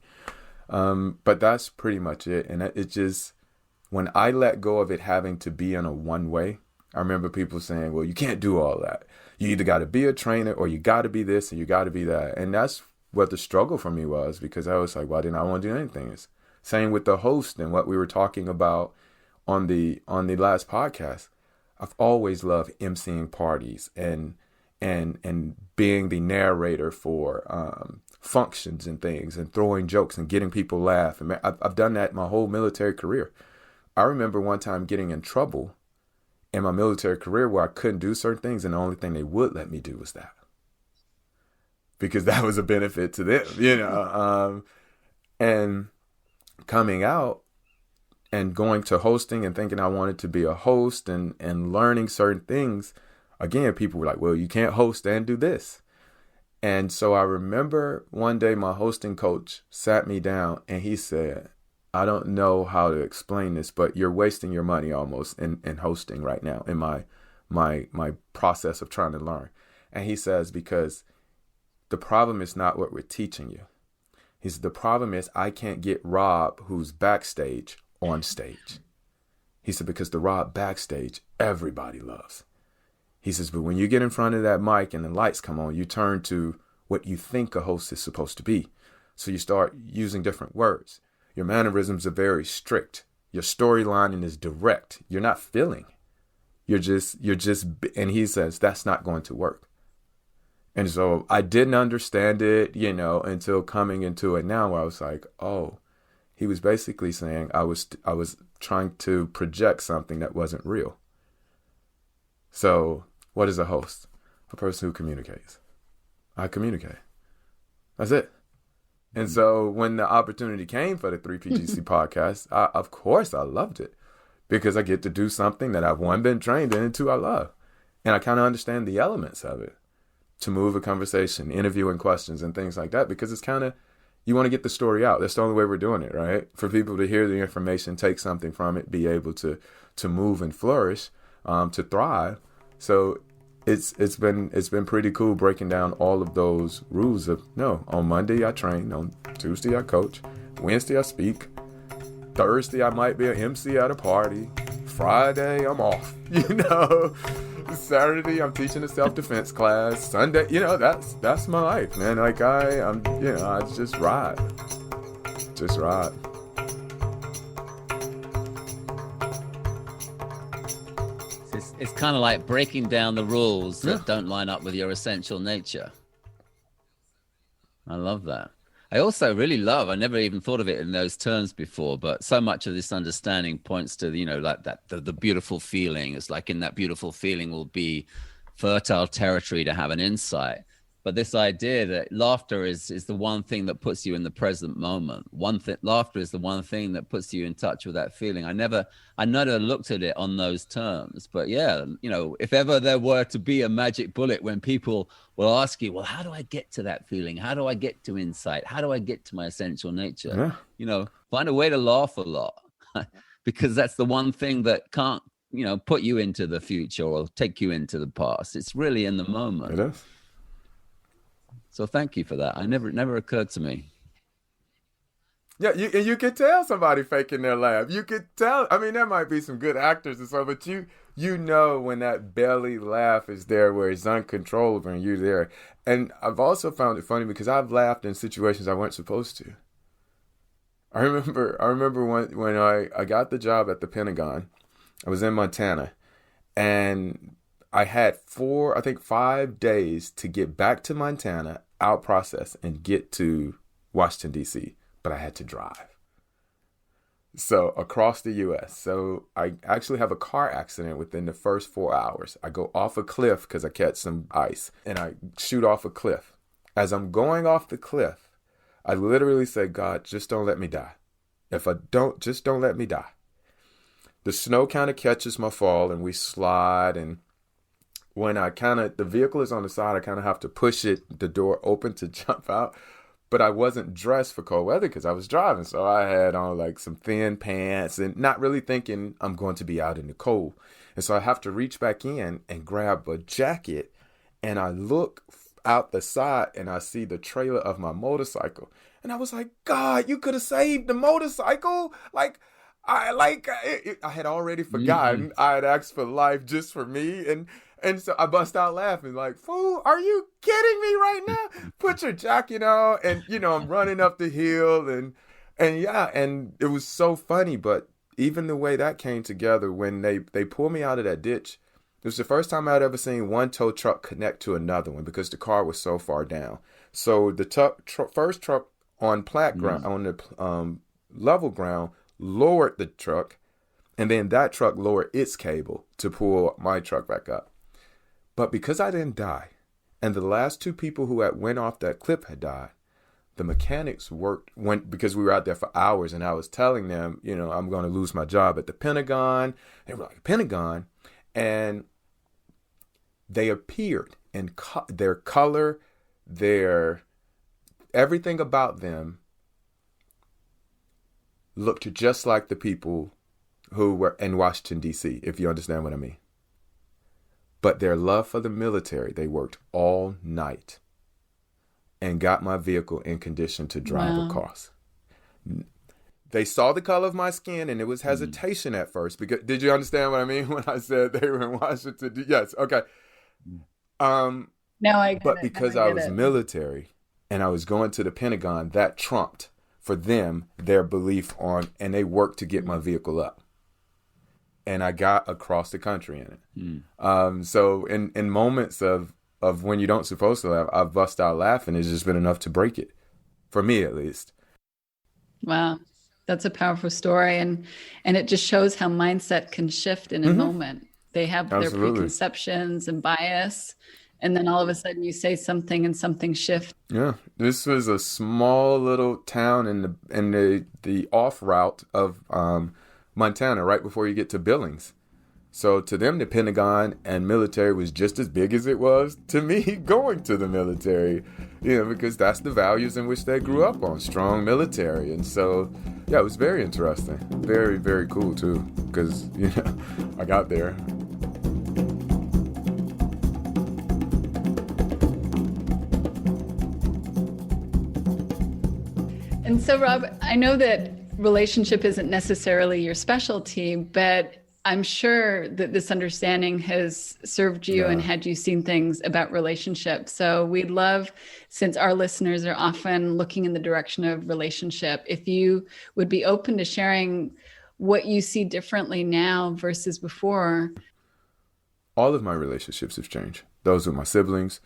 But that's pretty much it. And it just, when I let go of it having to be in a one way, I remember people saying, well, you can't do all that. You either got to be a trainer or you got to be this and you got to be that. And that's what the struggle for me was, because I was like, why didn't I want to do anything? It's same with the host and what we were talking about on the last podcast. I've always loved emceeing parties and being the narrator for functions and things and throwing jokes and getting people laugh. And I've done that my whole military career. I remember one time getting in trouble in my military career where I couldn't do certain things, and the only thing they would let me do was that, because that was a benefit to them, you know. And coming out and going to hosting and thinking I wanted to be a host and learning certain things, again, people were like, well, you can't host and do this. And so I remember one day my hosting coach sat me down and he said, I don't know how to explain this, but you're wasting your money almost in hosting right now, in my process of trying to learn. And he says, because the problem is not what we're teaching you. He said, the problem is I can't get Rob, who's backstage, on stage. He said, because the Rob backstage, everybody loves. He says, but when you get in front of that mic and the lights come on, you turn to what you think a host is supposed to be. So you start using different words. Your mannerisms are very strict. Your storylining is direct. You're not feeling. You're just, and he says, that's not going to work. And so I didn't understand it, you know, until coming into it now, where I was like, oh, he was basically saying I was trying to project something that wasn't real. So what is a host? A person who communicates. I communicate. That's it. And so when the opportunity came for the 3PGC podcast, of course I loved it, because I get to do something that I've, one, been trained in, and two, I love. And I kind of understand the elements of it, to move a conversation, interviewing questions and things like that, because it's kind of, you want to get the story out. That's the only way we're doing it, right? For people to hear the information, take something from it, be able to move and flourish, to thrive. So it's been pretty cool breaking down all of those rules of, no, on Monday I train, on Tuesday I coach, Wednesday I speak, Thursday I might be an MC at a party, Friday I'm off, you know, Saturday I'm teaching a self-defense class, Sunday, you know, that's my life, man. Like I'm, you know, I just ride. It's kind of like breaking down the rules that don't line up with your essential nature. I love that. I also really love, I never even thought of it in those terms before, but so much of this understanding points to, you know, like that, the beautiful feeling. It's like in that beautiful feeling will be fertile territory to have an insight. But this idea that laughter is the one thing that puts you in the present moment. Laughter is the one thing that puts you in touch with that feeling. I never looked at it on those terms. But yeah, you know, if ever there were to be a magic bullet when people will ask you, well, how do I get to that feeling? How do I get to insight? How do I get to my essential nature? Yeah. You know, find a way to laugh a lot, because that's the one thing that can't, you know, put you into the future or take you into the past. It's really in the moment. It is. So thank you for that. It never occurred to me. Yeah, you could tell somebody faking their laugh. You could tell. I mean, there might be some good actors and stuff, but you know when that belly laugh is there, where it's uncontrollable and you're there. And I've also found it funny because I've laughed in situations I weren't supposed to. I remember when I got the job at the Pentagon. I was in Montana, and I had 5 days to get back to Montana, out process, and get to Washington, D.C., but I had to drive. So across the U.S. So I actually have a car accident within the first 4 hours. I go off a cliff because I catch some ice, and I shoot off a cliff. As I'm going off the cliff, I literally say, God, just don't let me die. Just don't let me die. The snow kind of catches my fall, and we slide, and when the vehicle is on the side, I kind of have to push the door open to jump out. but I wasn't dressed for cold weather because I was driving. So I had on like some thin pants and not really thinking I'm going to be out in the cold. And so I have to reach back in and grab a jacket, and I look out the side and I see the trailer of my motorcycle. And I was like, God, you could have saved the motorcycle. I had already forgotten I had asked for life just for me. And so I bust out laughing like, fool, are you kidding me right now? Put your jacket on. And, I'm running up the hill and it was so funny. But even the way that came together when they pulled me out of that ditch, it was the first time I'd ever seen one tow truck connect to another one because the car was so far down. So the first truck on ground, on the level ground, lowered the truck, and then that truck lowered its cable to pull my truck back up. But because I didn't die, and the last two people who had went off that cliff had died, the mechanics went because we were out there for hours, and I was telling them, I'm going to lose my job at the Pentagon. They were like, Pentagon? And they appeared, and their color, their everything about them looked just like the people who were in Washington, D.C., if you understand what I mean. But their love for the military, they worked all night and got my vehicle in condition to drive across. They saw the color of my skin, and it was hesitation at first. Because did you understand what I mean when I said they were in Washington? Yes, okay. No, I get but it. because No, I was military and I was going to the Pentagon, that trumped for them their belief on, and they worked to get my vehicle up. And I got across the country in it. So in moments of when you don't supposed to laugh, I've bust out laughing. It's just been enough to break it, for me at least. Wow, that's a powerful story, and it just shows how mindset can shift in a moment. They have their preconceptions and bias, and then all of a sudden you say something and something shifts. Yeah, this was a small little town in the off route of Montana, right before you get to Billings. So to them, the Pentagon and military was just as big as it was to me going to the military, because that's the values in which they grew up on, strong military. And so, yeah, it was very interesting. Very, very cool, too, because, I got there. And so, Rob, I know that relationship isn't necessarily your specialty, but I'm sure that this understanding has served you and had you seen things about relationships. So we'd love, since our listeners are often looking in the direction of relationship, if you would be open to sharing what you see differently now versus before. All of my relationships have changed. Those with my siblings,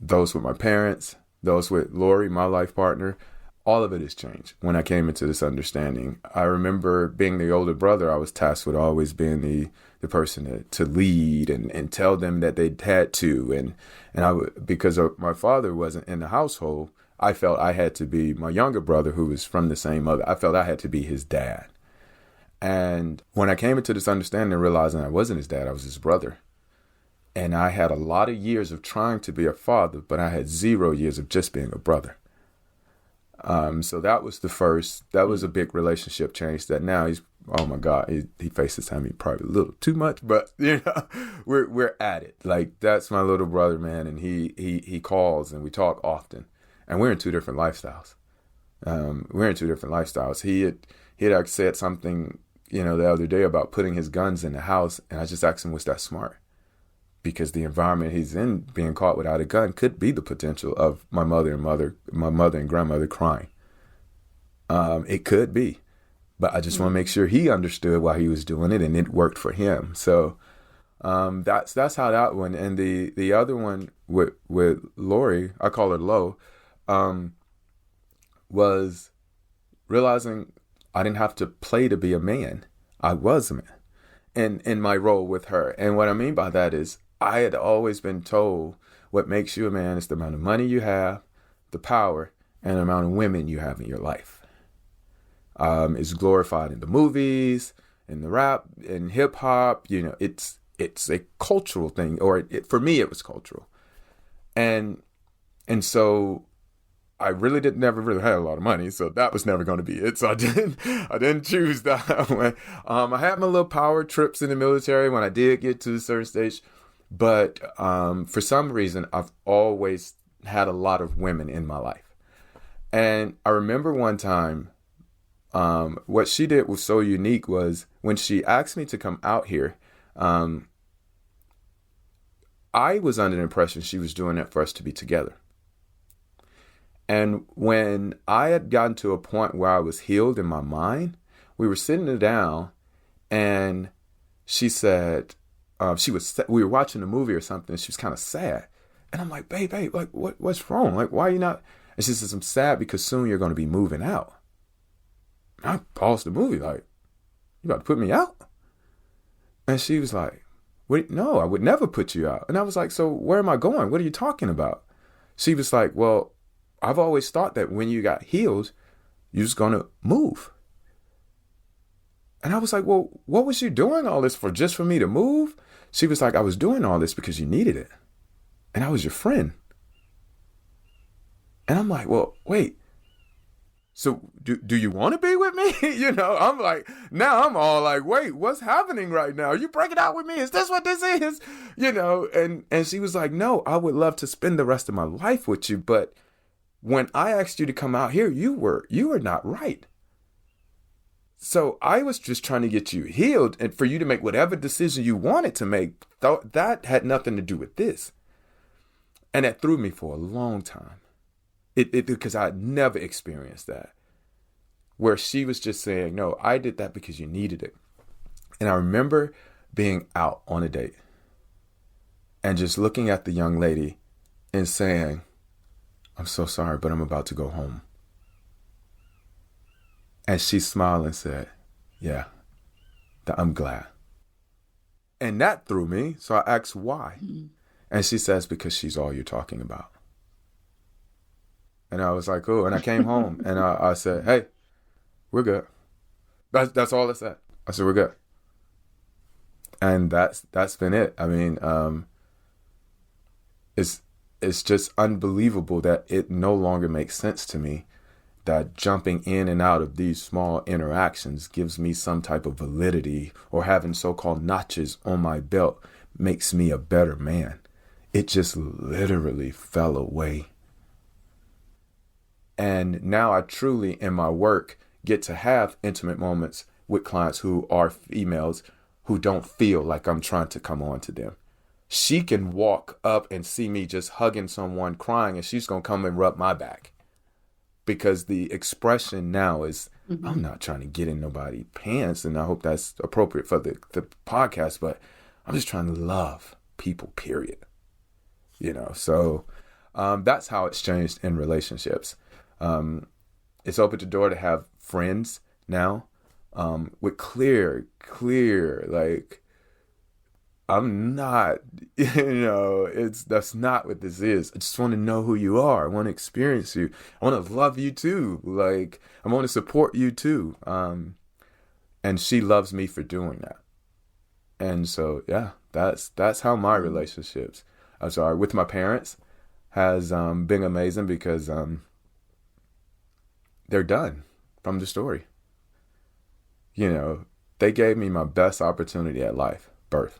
those with my parents, those with Lori, my life partner. All of it has changed when I came into this understanding. I remember being the older brother, I was tasked with always being the person to lead and tell them that they had to. And because my father wasn't in the household, I felt I had to be my younger brother who was from the same mother. I felt I had to be his dad. And when I came into this understanding, realizing I wasn't his dad, I was his brother. And I had a lot of years of trying to be a father, but I had 0 years of just being a brother. So that was that was a big relationship change that now oh my God, he FaceTimes me probably a little too much, but we're at it. Like, that's my little brother, man. And he calls and we talk often, and we're in two different lifestyles. He had said something, the other day about putting his guns in the house. And I just asked him, was that smart? Because the environment he's in, being caught without a gun, could be the potential of my mother and grandmother crying. It could be, but I just want to make sure he understood why he was doing it and it worked for him. So that's how that one. And the other one with Lori, I call her Lo, was realizing I didn't have to play to be a man. I was a man in my role with her. And what I mean by that is, I had always been told what makes you a man is the amount of money you have, the power, and the amount of women you have in your life. It's glorified in the movies, in the rap, in hip hop. It's a cultural thing, or for me, it was cultural. And so I really never really had a lot of money, so that was never going to be it. So I didn't choose that one. I had my little power trips in the military when I did get to a certain stage, but for some reason, I've always had a lot of women in my life. And I remember one time, what she did was so unique was when she asked me to come out here, I was under the impression she was doing that for us to be together. And when I had gotten to a point where I was healed in my mind, we were sitting down and she said, we were watching a movie or something, and she was kind of sad. And I'm like, babe, like, what's wrong? Like, why are you not? And she says, I'm sad because soon you're going to be moving out. I paused the movie, like, you about to put me out? And she was like, wait, no, I would never put you out. And I was like, so where am I going? What are you talking about? She was like, well, I've always thought that when you got healed, you're just going to move. And I was like, well, what was you doing all this for? Just for me to move? She was like, I was doing all this because you needed it. And I was your friend. And I'm like, well, wait. So do you want to be with me? You know, I'm like, now I'm all like, wait, what's happening right now? Are you breaking out with me? Is this what this is? You know, and she was like, no, I would love to spend the rest of my life with you. But when I asked you to come out here, you were not right. So I was just trying to get you healed and for you to make whatever decision you wanted to make. That had nothing to do with this. And that threw me for a long time. Because I had never experienced that. Where she was just saying, no, I did that because you needed it. And I remember being out on a date and just looking at the young lady and saying, I'm so sorry, but I'm about to go home. And she smiled and said, yeah, I'm glad. And that threw me. So I asked why. Mm-hmm. And she says, because she's all you're talking about. And I was like, oh, and I came home and I said, hey, we're good. That's all I said. I said, we're good. And that's been it. I mean, it's just unbelievable that it no longer makes sense to me that jumping in and out of these small interactions gives me some type of validity, or having so-called notches on my belt makes me a better man. It just literally fell away. And now I truly, in my work, get to have intimate moments with clients who are females who don't feel like I'm trying to come on to them. She can walk up and see me just hugging someone crying, and she's going to come and rub my back. Because the expression now is, mm-hmm. I'm not trying to get in nobody's pants, and I hope that's appropriate for the podcast, but I'm just trying to love people, period. You know, so that's how it's changed in relationships. It's opened the door to have friends now with clear, like, I'm not, that's not what this is. I just want to know who you are. I want to experience you. I want to love you too. Like, I want to support you too. And she loves me for doing that. And so, yeah, that's how my relationships, with my parents has been amazing, because they're done from the story. You know, they gave me my best opportunity at life, birth.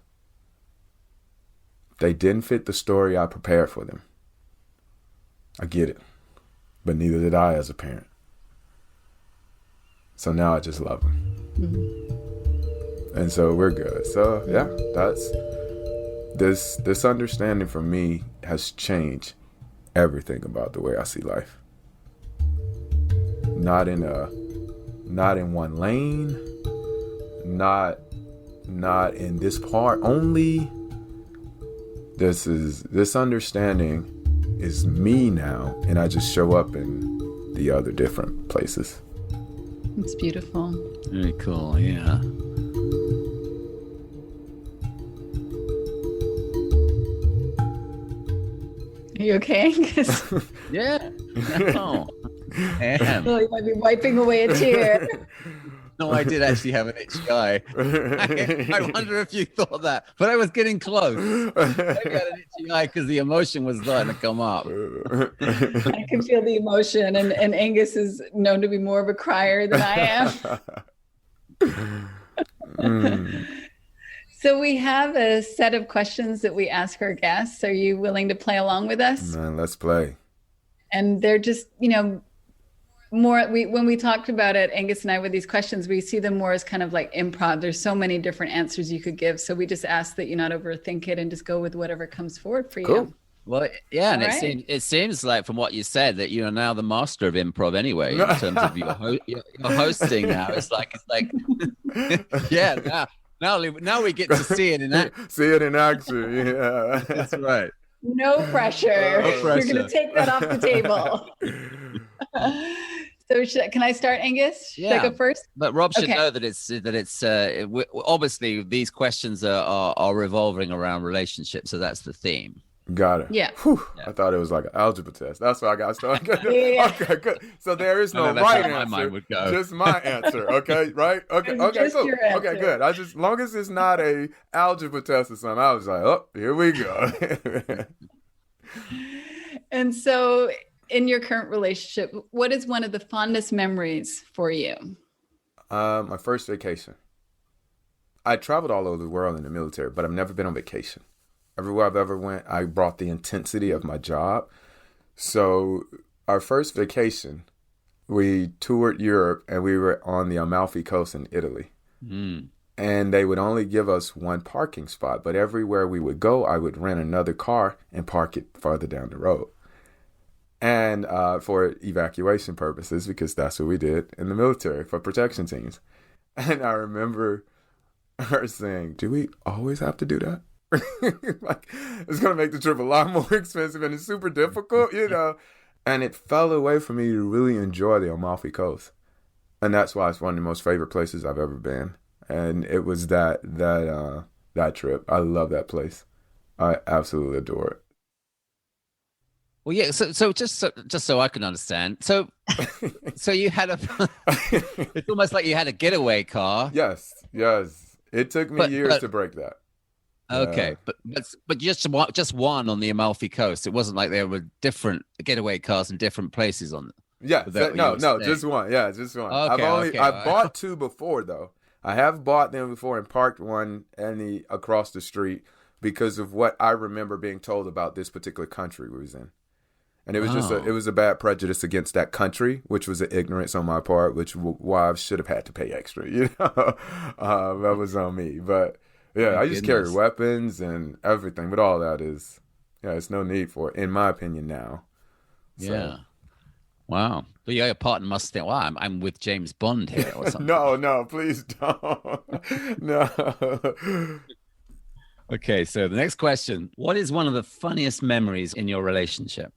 They didn't fit the story I prepared for them. I get it. But neither did I as a parent. So now I just love them. Mm-hmm. And so we're good. So yeah, that's this understanding for me has changed everything about the way I see life. Not in one lane, not in this part only. This understanding is me now, and I just show up in the other different places. It's beautiful. Very cool, yeah. Are you okay, Angus? Yeah. No. Well, you might be wiping away a tear. No, I did actually have an itchy eye. I wonder if you thought that, but I was getting close. Maybe I had an itchy eye because the emotion was starting to come up. I can feel the emotion, and Angus is known to be more of a crier than I am. So we have a set of questions that we ask our guests. Are you willing to play along with us? Man, let's play. And they're just, more, when we talked about it, Angus and I, with these questions, we see them more as kind of like improv. There's so many different answers you could give. So we just ask that you not overthink it and just go with whatever comes forward for you. Cool. Well, yeah, and it seems like from what you said that you are now the master of improv anyway, in terms of your hosting now. It's like, yeah, now we get to see it in action. See it in action, yeah. That's right. No pressure. You're going to take that off the table. So can I start, Angus? Should I go first? But Rob should know that obviously these questions are revolving around relationships, so that's the theme. Got it. Yeah. I thought it was like an algebra test. That's why I got started. Yeah. Okay, good. So there is no right answer. My mind would go. Just my answer. Okay, right? Okay, cool. Okay, good. As long as it's not a algebra test or something, I was like, oh, here we go. And so in your current relationship, what is one of the fondest memories for you? My first vacation. I traveled all over the world in the military, but I've never been on vacation. Everywhere I've ever went, I brought the intensity of my job. So our first vacation, we toured Europe and we were on the Amalfi Coast in Italy. Mm. And they would only give us one parking spot. But everywhere we would go, I would rent another car and park it farther down the road. And for evacuation purposes, because that's what we did in the military for protection teams. And I remember her saying, do we always have to do that? Like, it's going to make the trip a lot more expensive and it's super difficult, And it fell away from me to really enjoy the Amalfi Coast. And that's why it's one of the most favorite places I've ever been. And it was that trip. I love that place. I absolutely adore it. Well, yeah. So just so I can understand. So you had it's almost like you had a getaway car. Yes. It took me years to break that. Okay, but just one on the Amalfi Coast. It wasn't like there were different getaway cars in different places on. Yeah, just one. Yeah, just one. Okay, I've bought two before though. I have bought them before and parked one across the street because of what I remember being told about this particular country we was in, and it was it was a bad prejudice against that country, which was an ignorance on my part, which why I should have had to pay extra. That was on me, but. Yeah, I just carry weapons and everything, but all that is, it's no need for it, in my opinion now. So. Yeah. Wow. But your partner must think, wow, I'm with James Bond here or something. No, please don't. No. Okay, so the next question. What is one of the funniest memories in your relationship?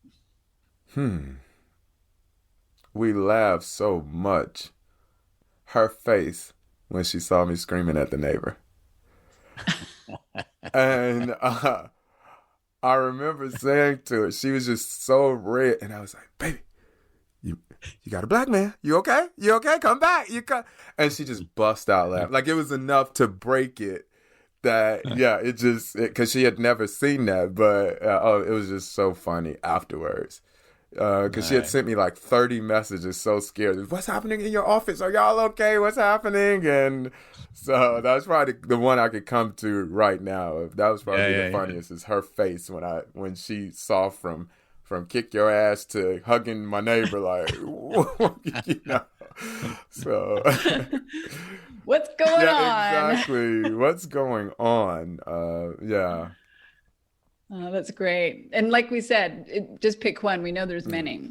We laughed so much. Her face when she saw me screaming at the neighbor. And I remember saying to her, she was just so red, and I was like, baby, you got a black man. You okay? Come back. And she just bust out laughing. Like, it was enough to break it that, because she had never seen that, but it was just so funny afterwards. Because she had sent me like 30 messages so scared. What's happening in your office? Are y'all okay? What's happening? And so that's probably the one I could come to right now. That was probably the funniest is her face when she saw from kick your ass to hugging my neighbor, like, So what's going on? Exactly. What's going on? Oh, that's great. And like we said, just pick one. We know there's many.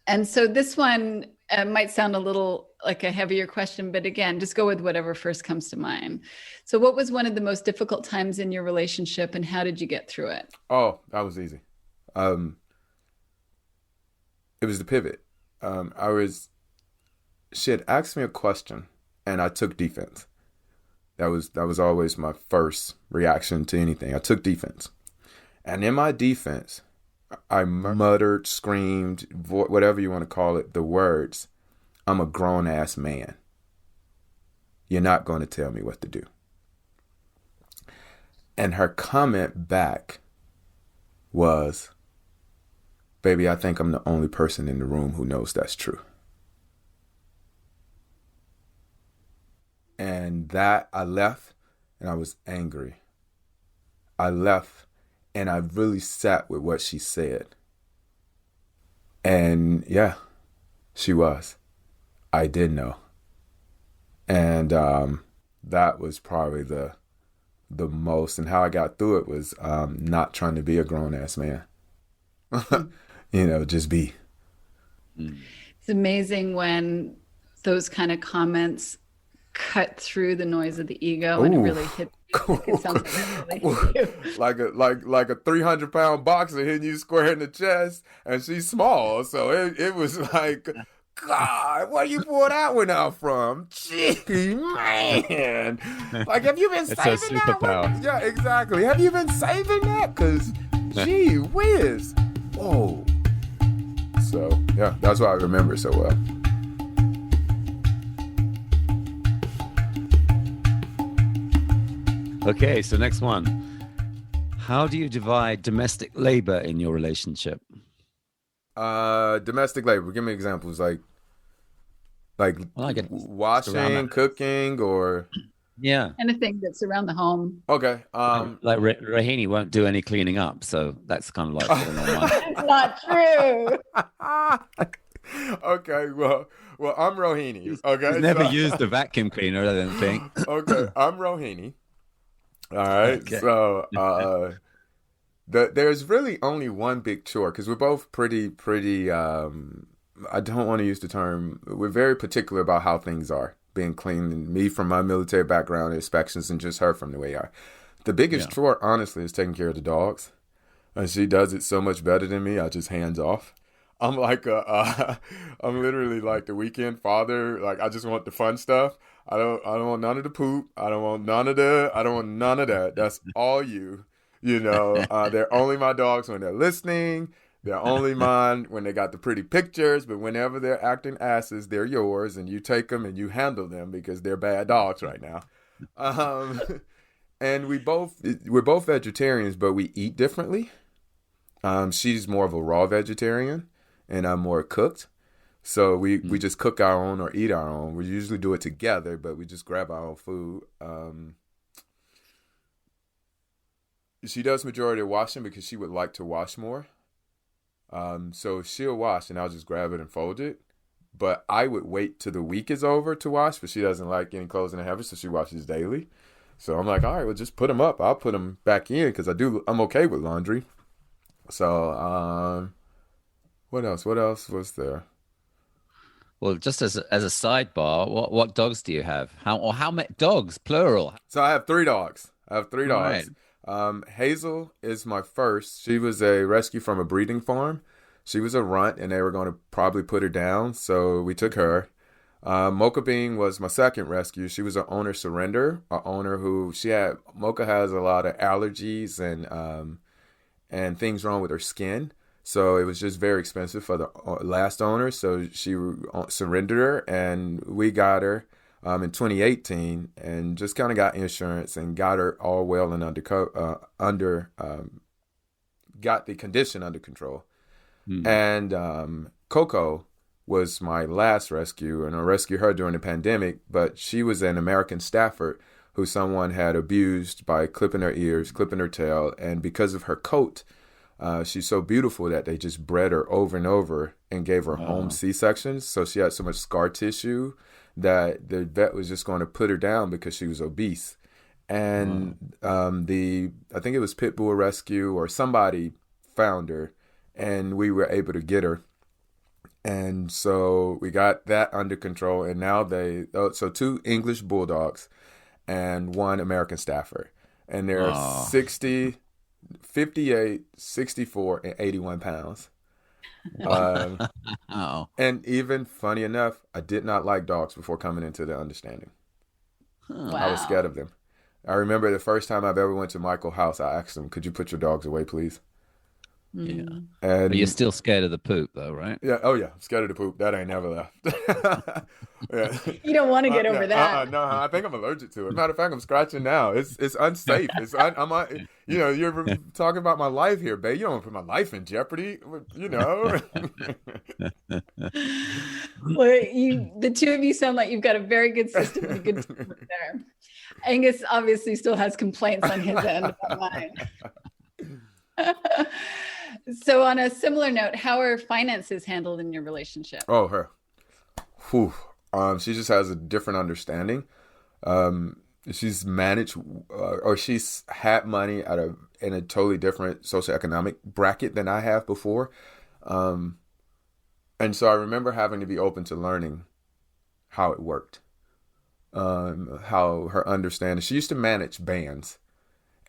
And so this one might sound a little like a heavier question, but again, just go with whatever first comes to mind. So what was one of the most difficult times in your relationship and how did you get through it? Oh, that was easy. It was the pivot. She had asked me a question and I took defense. That was always my first reaction to anything. I took defense. And in my defense, I muttered, screamed, whatever you want to call it, the words, I'm a grown-ass man. You're not going to tell me what to do. And her comment back was, baby, I think I'm the only person in the room who knows that's true. And that, I left and I was angry. I left and I really sat with what she said. And yeah, she was. I did know. And that was probably the most, and how I got through it was not trying to be a grown-ass man. Just be. It's amazing when those kind of comments cut through the noise of the ego and it really hits you. It sounds like it really hit you. like a 300-pound boxer hitting you square in the chest, and she's small, so it was like, God, where you pull that one out from? Gee, man. Like, have you been saving that one? Yeah, exactly. Have you been saving that? Because, gee whiz. Whoa. So, yeah, that's why I remember it so well. Okay, so next one. How do you divide domestic labor in your relationship? Domestic labor. Give me examples like washing, cooking, or anything that's around the home. Okay. Like Rohini won't do any cleaning up, so that's kind of like It's not true. Okay. Well, I'm Rohini. Okay. He's never used a vacuum cleaner, I don't think. Okay, I'm Rohini. All right. Okay. So, there's really only one big chore because we're both pretty. I don't want to use the term. We're very particular about how things are being clean. And me from my military background, inspections, and just her from the way I are. The biggest chore, honestly, is taking care of the dogs. And she does it so much better than me. I just hands off. I'm like I'm literally like the weekend father. Like, I just want the fun stuff. I don't want none of the poop. I don't want none of that. That's all you. They're only my dogs when they're listening. They're only mine when they got the pretty pictures, but whenever they're acting asses, they're yours, and you take them and you handle them because they're bad dogs right now. And we're both vegetarians, but we eat differently. She's more of a raw vegetarian, and I'm more cooked. So we just cook our own or eat our own. We usually do it together, but we just grab our own food. She does majority of washing because she would like to wash more. So she'll wash and I'll just grab it and fold it. But I would wait till the week is over to wash, but she doesn't like getting clothes in the hamper, so she washes daily. So I'm like, all right, well, just put them up. I'll put them back in because I'm okay with laundry. So what else was there? Well, just as a sidebar, what dogs do you have? How many dogs, plural? So I have 3 dogs. Right. Hazel is my first. She was a rescue from a breeding farm. She was a runt, and they were going to probably put her down, so we took her. Mocha Bean was my second rescue. She was an owner surrender, an owner who Mocha has a lot of allergies and things wrong with her skin. So it was just very expensive for the last owner. So she surrendered her, and we got her in 2018, and just kind of got insurance and got her all well and got the condition under control. And Coco was my last rescue, and I rescued her during the pandemic, but she was an American Stafford who someone had abused by clipping her ears, clipping her tail, and because of her coat, she's so beautiful that they just bred her over and over and gave her home C-sections. So she had so much scar tissue that the vet was just going to put her down because she was obese. And I think it was Pitbull Rescue or somebody found her, and we were able to get her. And so we got that under control, and now so 2 English Bulldogs and 1 American Stafford. And they're 60, 58, 64, and 81 pounds. And even funny enough, I did not like dogs before coming into the understanding. Wow. I was scared of them. I remember the first time I've ever went to Michael's house, I asked him, "Could you put your dogs away, please?" Yeah. And But you're still scared of the poop, though, right? yeah, oh yeah, I'm scared of the poop. That ain't never left. Yeah. You don't want to get over that. No, I think I'm allergic to it. Matter of fact, I'm scratching now. It's unsafe. You're talking about my life here, babe. You don't want to put my life in jeopardy, you know. Well, the two of you sound like you've got a very good system and a good team there. Angus obviously still has complaints on his end about mine. So on a similar note, how are finances handled in your relationship? Oh, her. Whew. She just has a different understanding. She's managed, or she's had money in a totally different socioeconomic bracket than I have before. And so I remember having to be open to learning how it worked. How her understanding. She used to manage bands.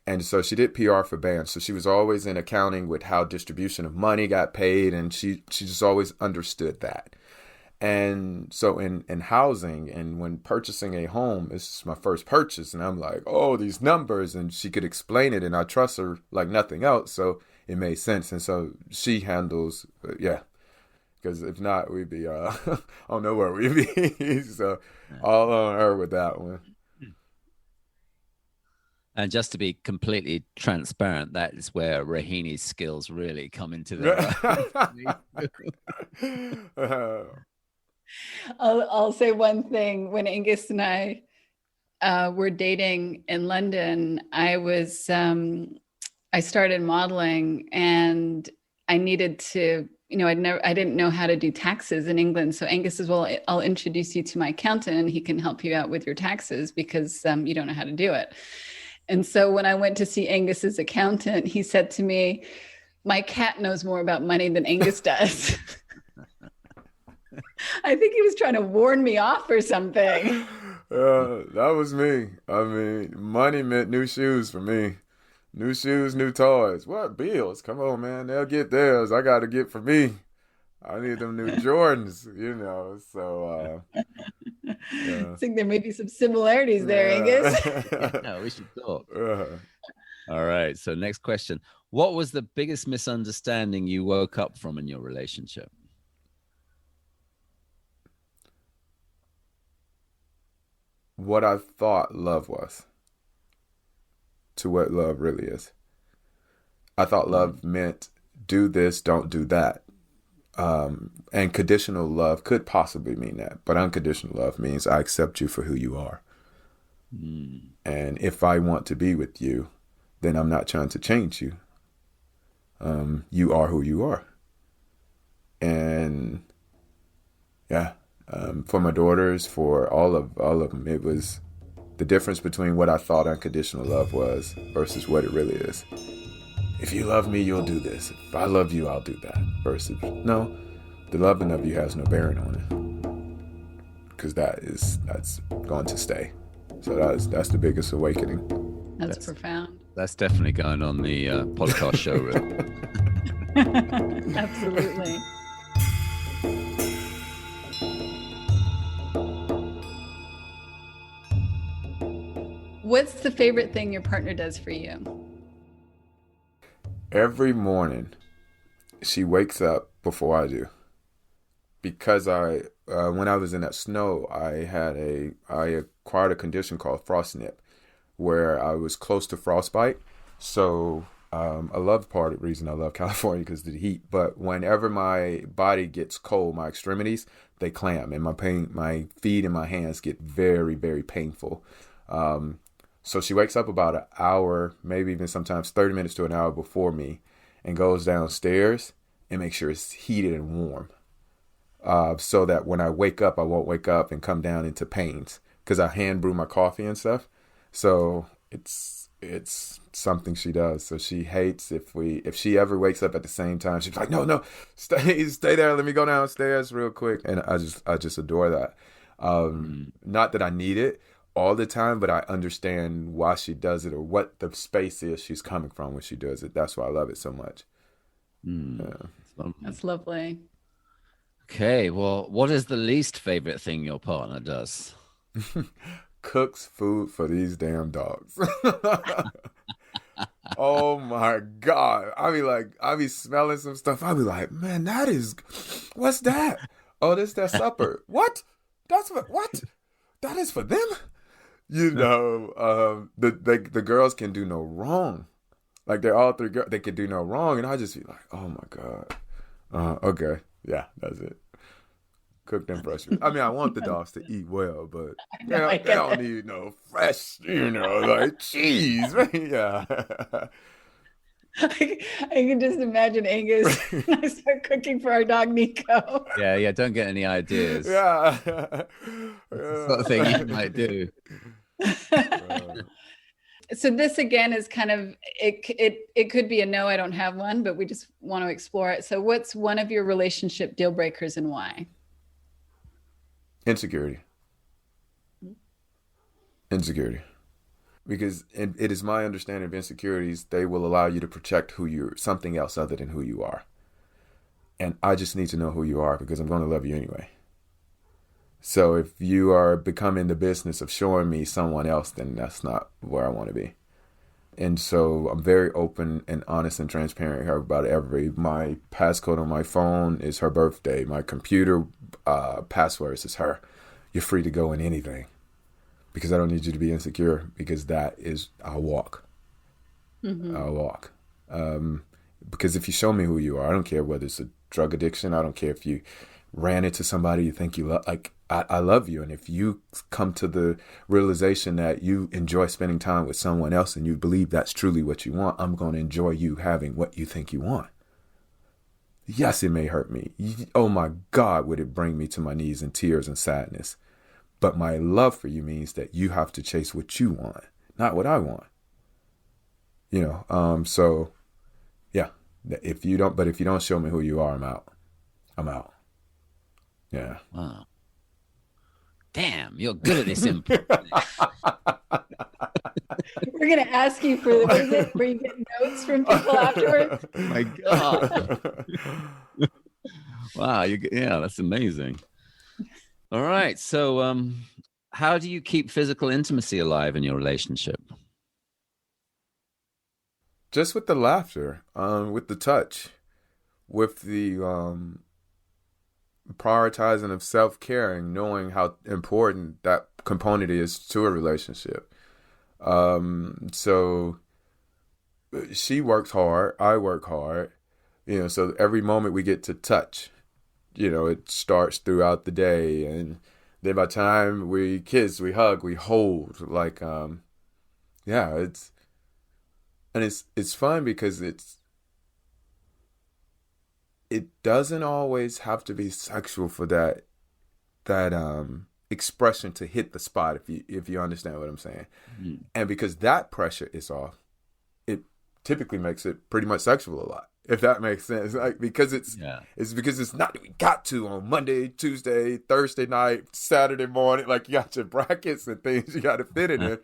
And so she did PR for bands. So she was always in accounting with how distribution of money got paid. And she just always understood that. And so in housing and when purchasing a home, this is my first purchase. And I'm like, oh, these numbers. And she could explain it. And I trust her like nothing else. So it made sense. And so she handles, yeah. Because if not, we'd be, I don't know where we'd be. So all on her with that one. And just to be completely transparent, that is where Rohini's skills really come into their own. I'll say one thing. When Angus and I were dating in London, I started modeling, and I needed to, I didn't know how to do taxes in England. So Angus says, well, I'll introduce you to my accountant and he can help you out with your taxes because you don't know how to do it. And so when I went to see Angus's accountant, he said to me, my cat knows more about money than Angus does. I think he was trying to warn me off or something. That was me. I mean, money meant new shoes for me. New shoes, new toys. What bills? Come on, man. They'll get theirs. I got to get for me. I need them new Jordans, so... I think there may be some similarities there, Angus. No, we should talk. All right. So next question. What was the biggest misunderstanding you woke up from in your relationship? What I thought love was to what love really is. I thought love meant do this, don't do that. And conditional love could possibly mean that, but unconditional love means I accept you for who you are. And if I want to be with you, then I'm not trying to change you. You are who you are. And yeah, for my daughters, for all of them, it was the difference between what I thought unconditional love was versus what it really is. If you love me, you'll do this. If I love you, I'll do that. Versus, no, the loving of you has no bearing on it. Because that's going to stay. So that's the biggest awakening. That's profound. That's definitely going on the podcast show reel. Absolutely. What's the favorite thing your partner does for you? Every morning, she wakes up before I do. Because when I was in that snow, I acquired a condition called frostnip, where I was close to frostbite. So I love part of the reason I love California because of the heat. But whenever my body gets cold, my extremities, they clamp, and my feet and my hands get very, very painful. So she wakes up about an hour, maybe even sometimes 30 minutes to an hour before me, and goes downstairs and makes sure it's heated and warm. So that when I wake up, I won't wake up and come down into pains because I hand brew my coffee and stuff. So it's something she does. So she hates if she ever wakes up at the same time. She's like, no, stay there. Let me go downstairs real quick. And I just adore that. Not that I need it all the time, but I understand why she does it or what the space is she's coming from when she does it. That's why I love it so much. That's lovely. Okay, well, what is the least favorite thing your partner does? Cooks food for these damn dogs. Oh my God. I be smelling some stuff. I be like, man, what's that? Oh, this their supper. What? What? That is for them? The girls can do no wrong. Like they're all three girls, they can do no wrong. And I just be like, oh my God. Okay. Yeah, that's it. Cook them fresh. I mean, I want the dogs to eat well, but they don't need no fresh, like cheese. Yeah. I can just imagine Angus and I start cooking for our dog Nico. Yeah. Don't get any ideas. Yeah. That's the sort of thing you might do. So this again is kind of it could be a no, I don't have one, but we just want to explore it. So what's one of your relationship deal breakers and why? Insecurity. Because it is my understanding of insecurities, they will allow you to protect something else other than who you are. And I just need to know who you are because I'm going to love you anyway. So if you are becoming the business of showing me someone else, then that's not where I want to be. And so I'm very open and honest and transparent about my passcode on my phone is her birthday. My computer passwords is her. You're free to go in anything because I don't need you to be insecure because I'll walk. Mm-hmm. I'll walk. Because if you show me who you are, I don't care whether it's a drug addiction. I don't care if you ran into somebody you think you love. Like, I love you. And if you come to the realization that you enjoy spending time with someone else and you believe that's truly what you want, I'm going to enjoy you having what you think you want. Yes, it may hurt me. Oh my God, would it bring me to my knees in tears and sadness. But my love for you means that you have to chase what you want, not what I want. So yeah, if you don't show me who you are, I'm out. Yeah. Wow. Damn, you're good at this improv. We're going to ask you for the visit where you get notes from people afterwards. Oh my God. Wow. That's amazing. All right. So, how do you keep physical intimacy alive in your relationship? Just with the laughter, with the touch, with the prioritizing of self-caring, knowing how important that component is to a relationship. So she works hard, I work hard, so every moment we get to touch, it starts throughout the day. And then by the time we kiss, we hug, we hold, like, it's fun because it doesn't always have to be sexual for that expression to hit the spot, if you understand what I'm saying. Mm. And because that pressure is off, it typically makes it pretty much sexual a lot, if that makes sense. Like, because it's because it's not that we got to on Monday, Tuesday, Thursday night, Saturday morning, like you got your brackets and things you got to fit it in.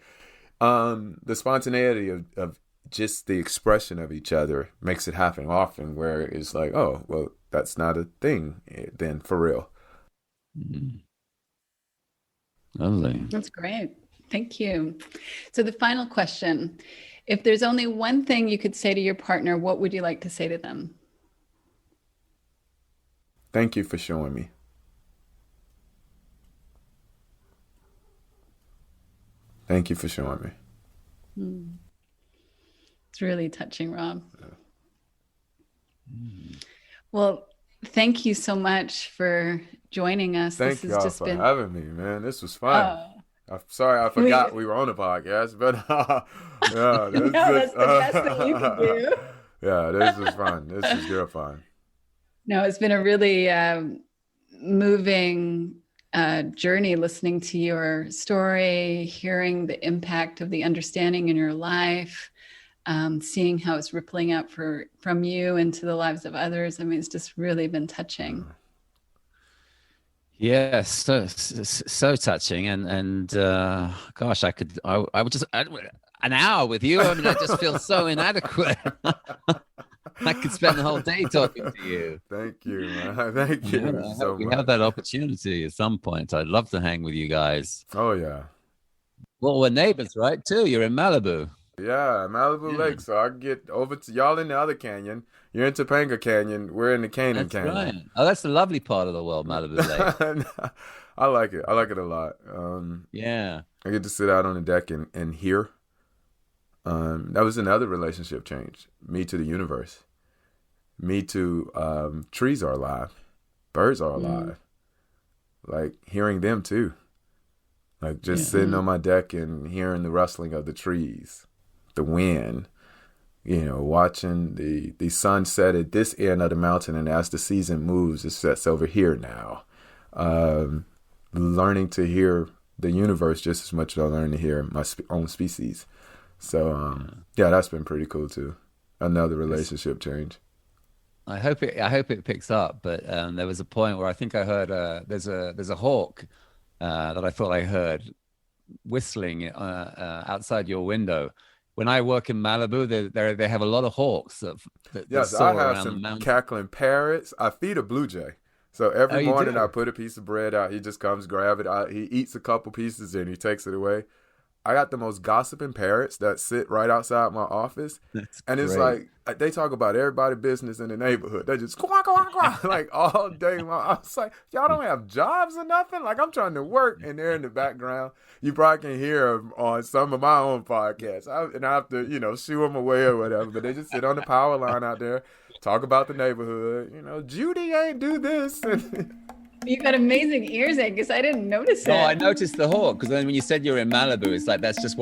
The spontaneity of just the expression of each other makes it happen often, where it's like, oh, well, that's not a thing then, for real. Mm-hmm. Lovely. That's great. Thank you. So the final question, if there's only one thing you could say to your partner, what would you like to say to them? Thank you for showing me. Thank you for showing me. Mm. It's really touching, Rob. Well, thank you so much for joining us. Thank y'all for having me, man. This was fun. I'm sorry I forgot we were on a podcast, but that's the best thing you can do. Yeah, this was fun. This was real fun. No, it's been a really moving journey listening to your story, hearing the impact of the understanding in your life. Seeing how it's rippling out from you into the lives of others. I mean, it's just really been touching. Yes, so touching, and gosh, I would just an hour with you. I mean, I just feel so inadequate. I could spend the whole day talking to you. Thank you, man. Thank you so much. We have that opportunity at some point. I'd love to hang with you guys. Oh yeah. Well, we're neighbors, right? Too. You're in Malibu. Yeah, Malibu Lake. So I can get over to y'all in the other canyon. You're in Topanga Canyon. We're in the Canaan That's Canyon. right. Oh, that's a lovely part of the world, Malibu Lake. I like it. I like it a lot. Yeah. I get to sit out on the deck and hear. That was another relationship change. Me to the universe. Me to trees are alive. Birds are alive. Like hearing them too. Like just sitting on my deck and hearing the rustling of the trees, the wind, watching the sun set at this end of the mountain. And as the season moves, it sets over here now. Learning to hear the universe just as much as I learn to hear my own species. So, that's been pretty cool too. Another relationship change. I hope it picks up, but there was a point where I think I heard there's a hawk that I thought I heard whistling outside your window. When I work in Malibu, they have a lot of hawks that soar I have around the some mountain. cackling parrots. I feed a blue jay. So every morning do? I put a piece of bread out. He just comes, grab it. He eats a couple pieces and he takes it away. I got the most gossiping parrots that sit right outside my office. That's and it's great. like, they talk about everybody's business in the neighborhood. They just quack, quack, quack, like all day long. I was like, y'all don't have jobs or nothing? Like I'm trying to work and they're in the background. You probably can hear them on some of my own podcasts. I have to, shoo them away or whatever. But they just sit on the power line out there, talk about the neighborhood. Judy ain't do this. You've got amazing ears, Angus. I didn't notice it. Oh, I noticed the hawk because then when you said you're in Malibu, it's like that's just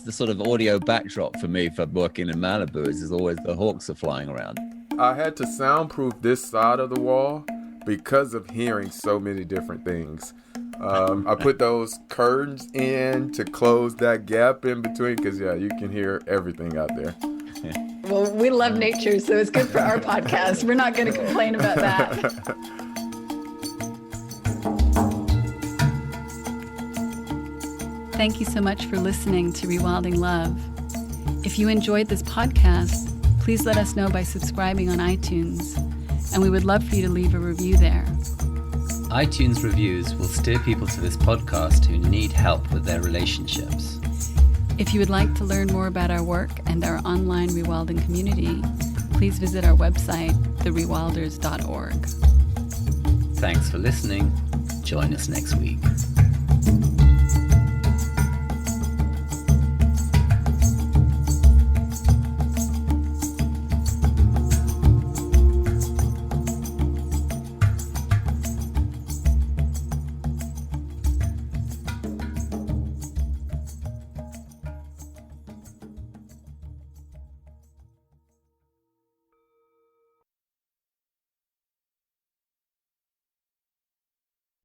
the sort of audio backdrop for me for working in Malibu. Is always the hawks are flying around. I had to soundproof this side of the wall because of hearing so many different things. I put those curtains in to close that gap in between because, you can hear everything out there. Well, we love nature, so it's good for our podcast. We're not going to complain about that. Thank you so much for listening to Rewilding Love. If you enjoyed this podcast, please let us know by subscribing on iTunes, and we would love for you to leave a review there. iTunes reviews will steer people to this podcast who need help with their relationships. If you would like to learn more about our work and our online rewilding community, please visit our website, therewilders.org. Thanks for listening. Join us next week.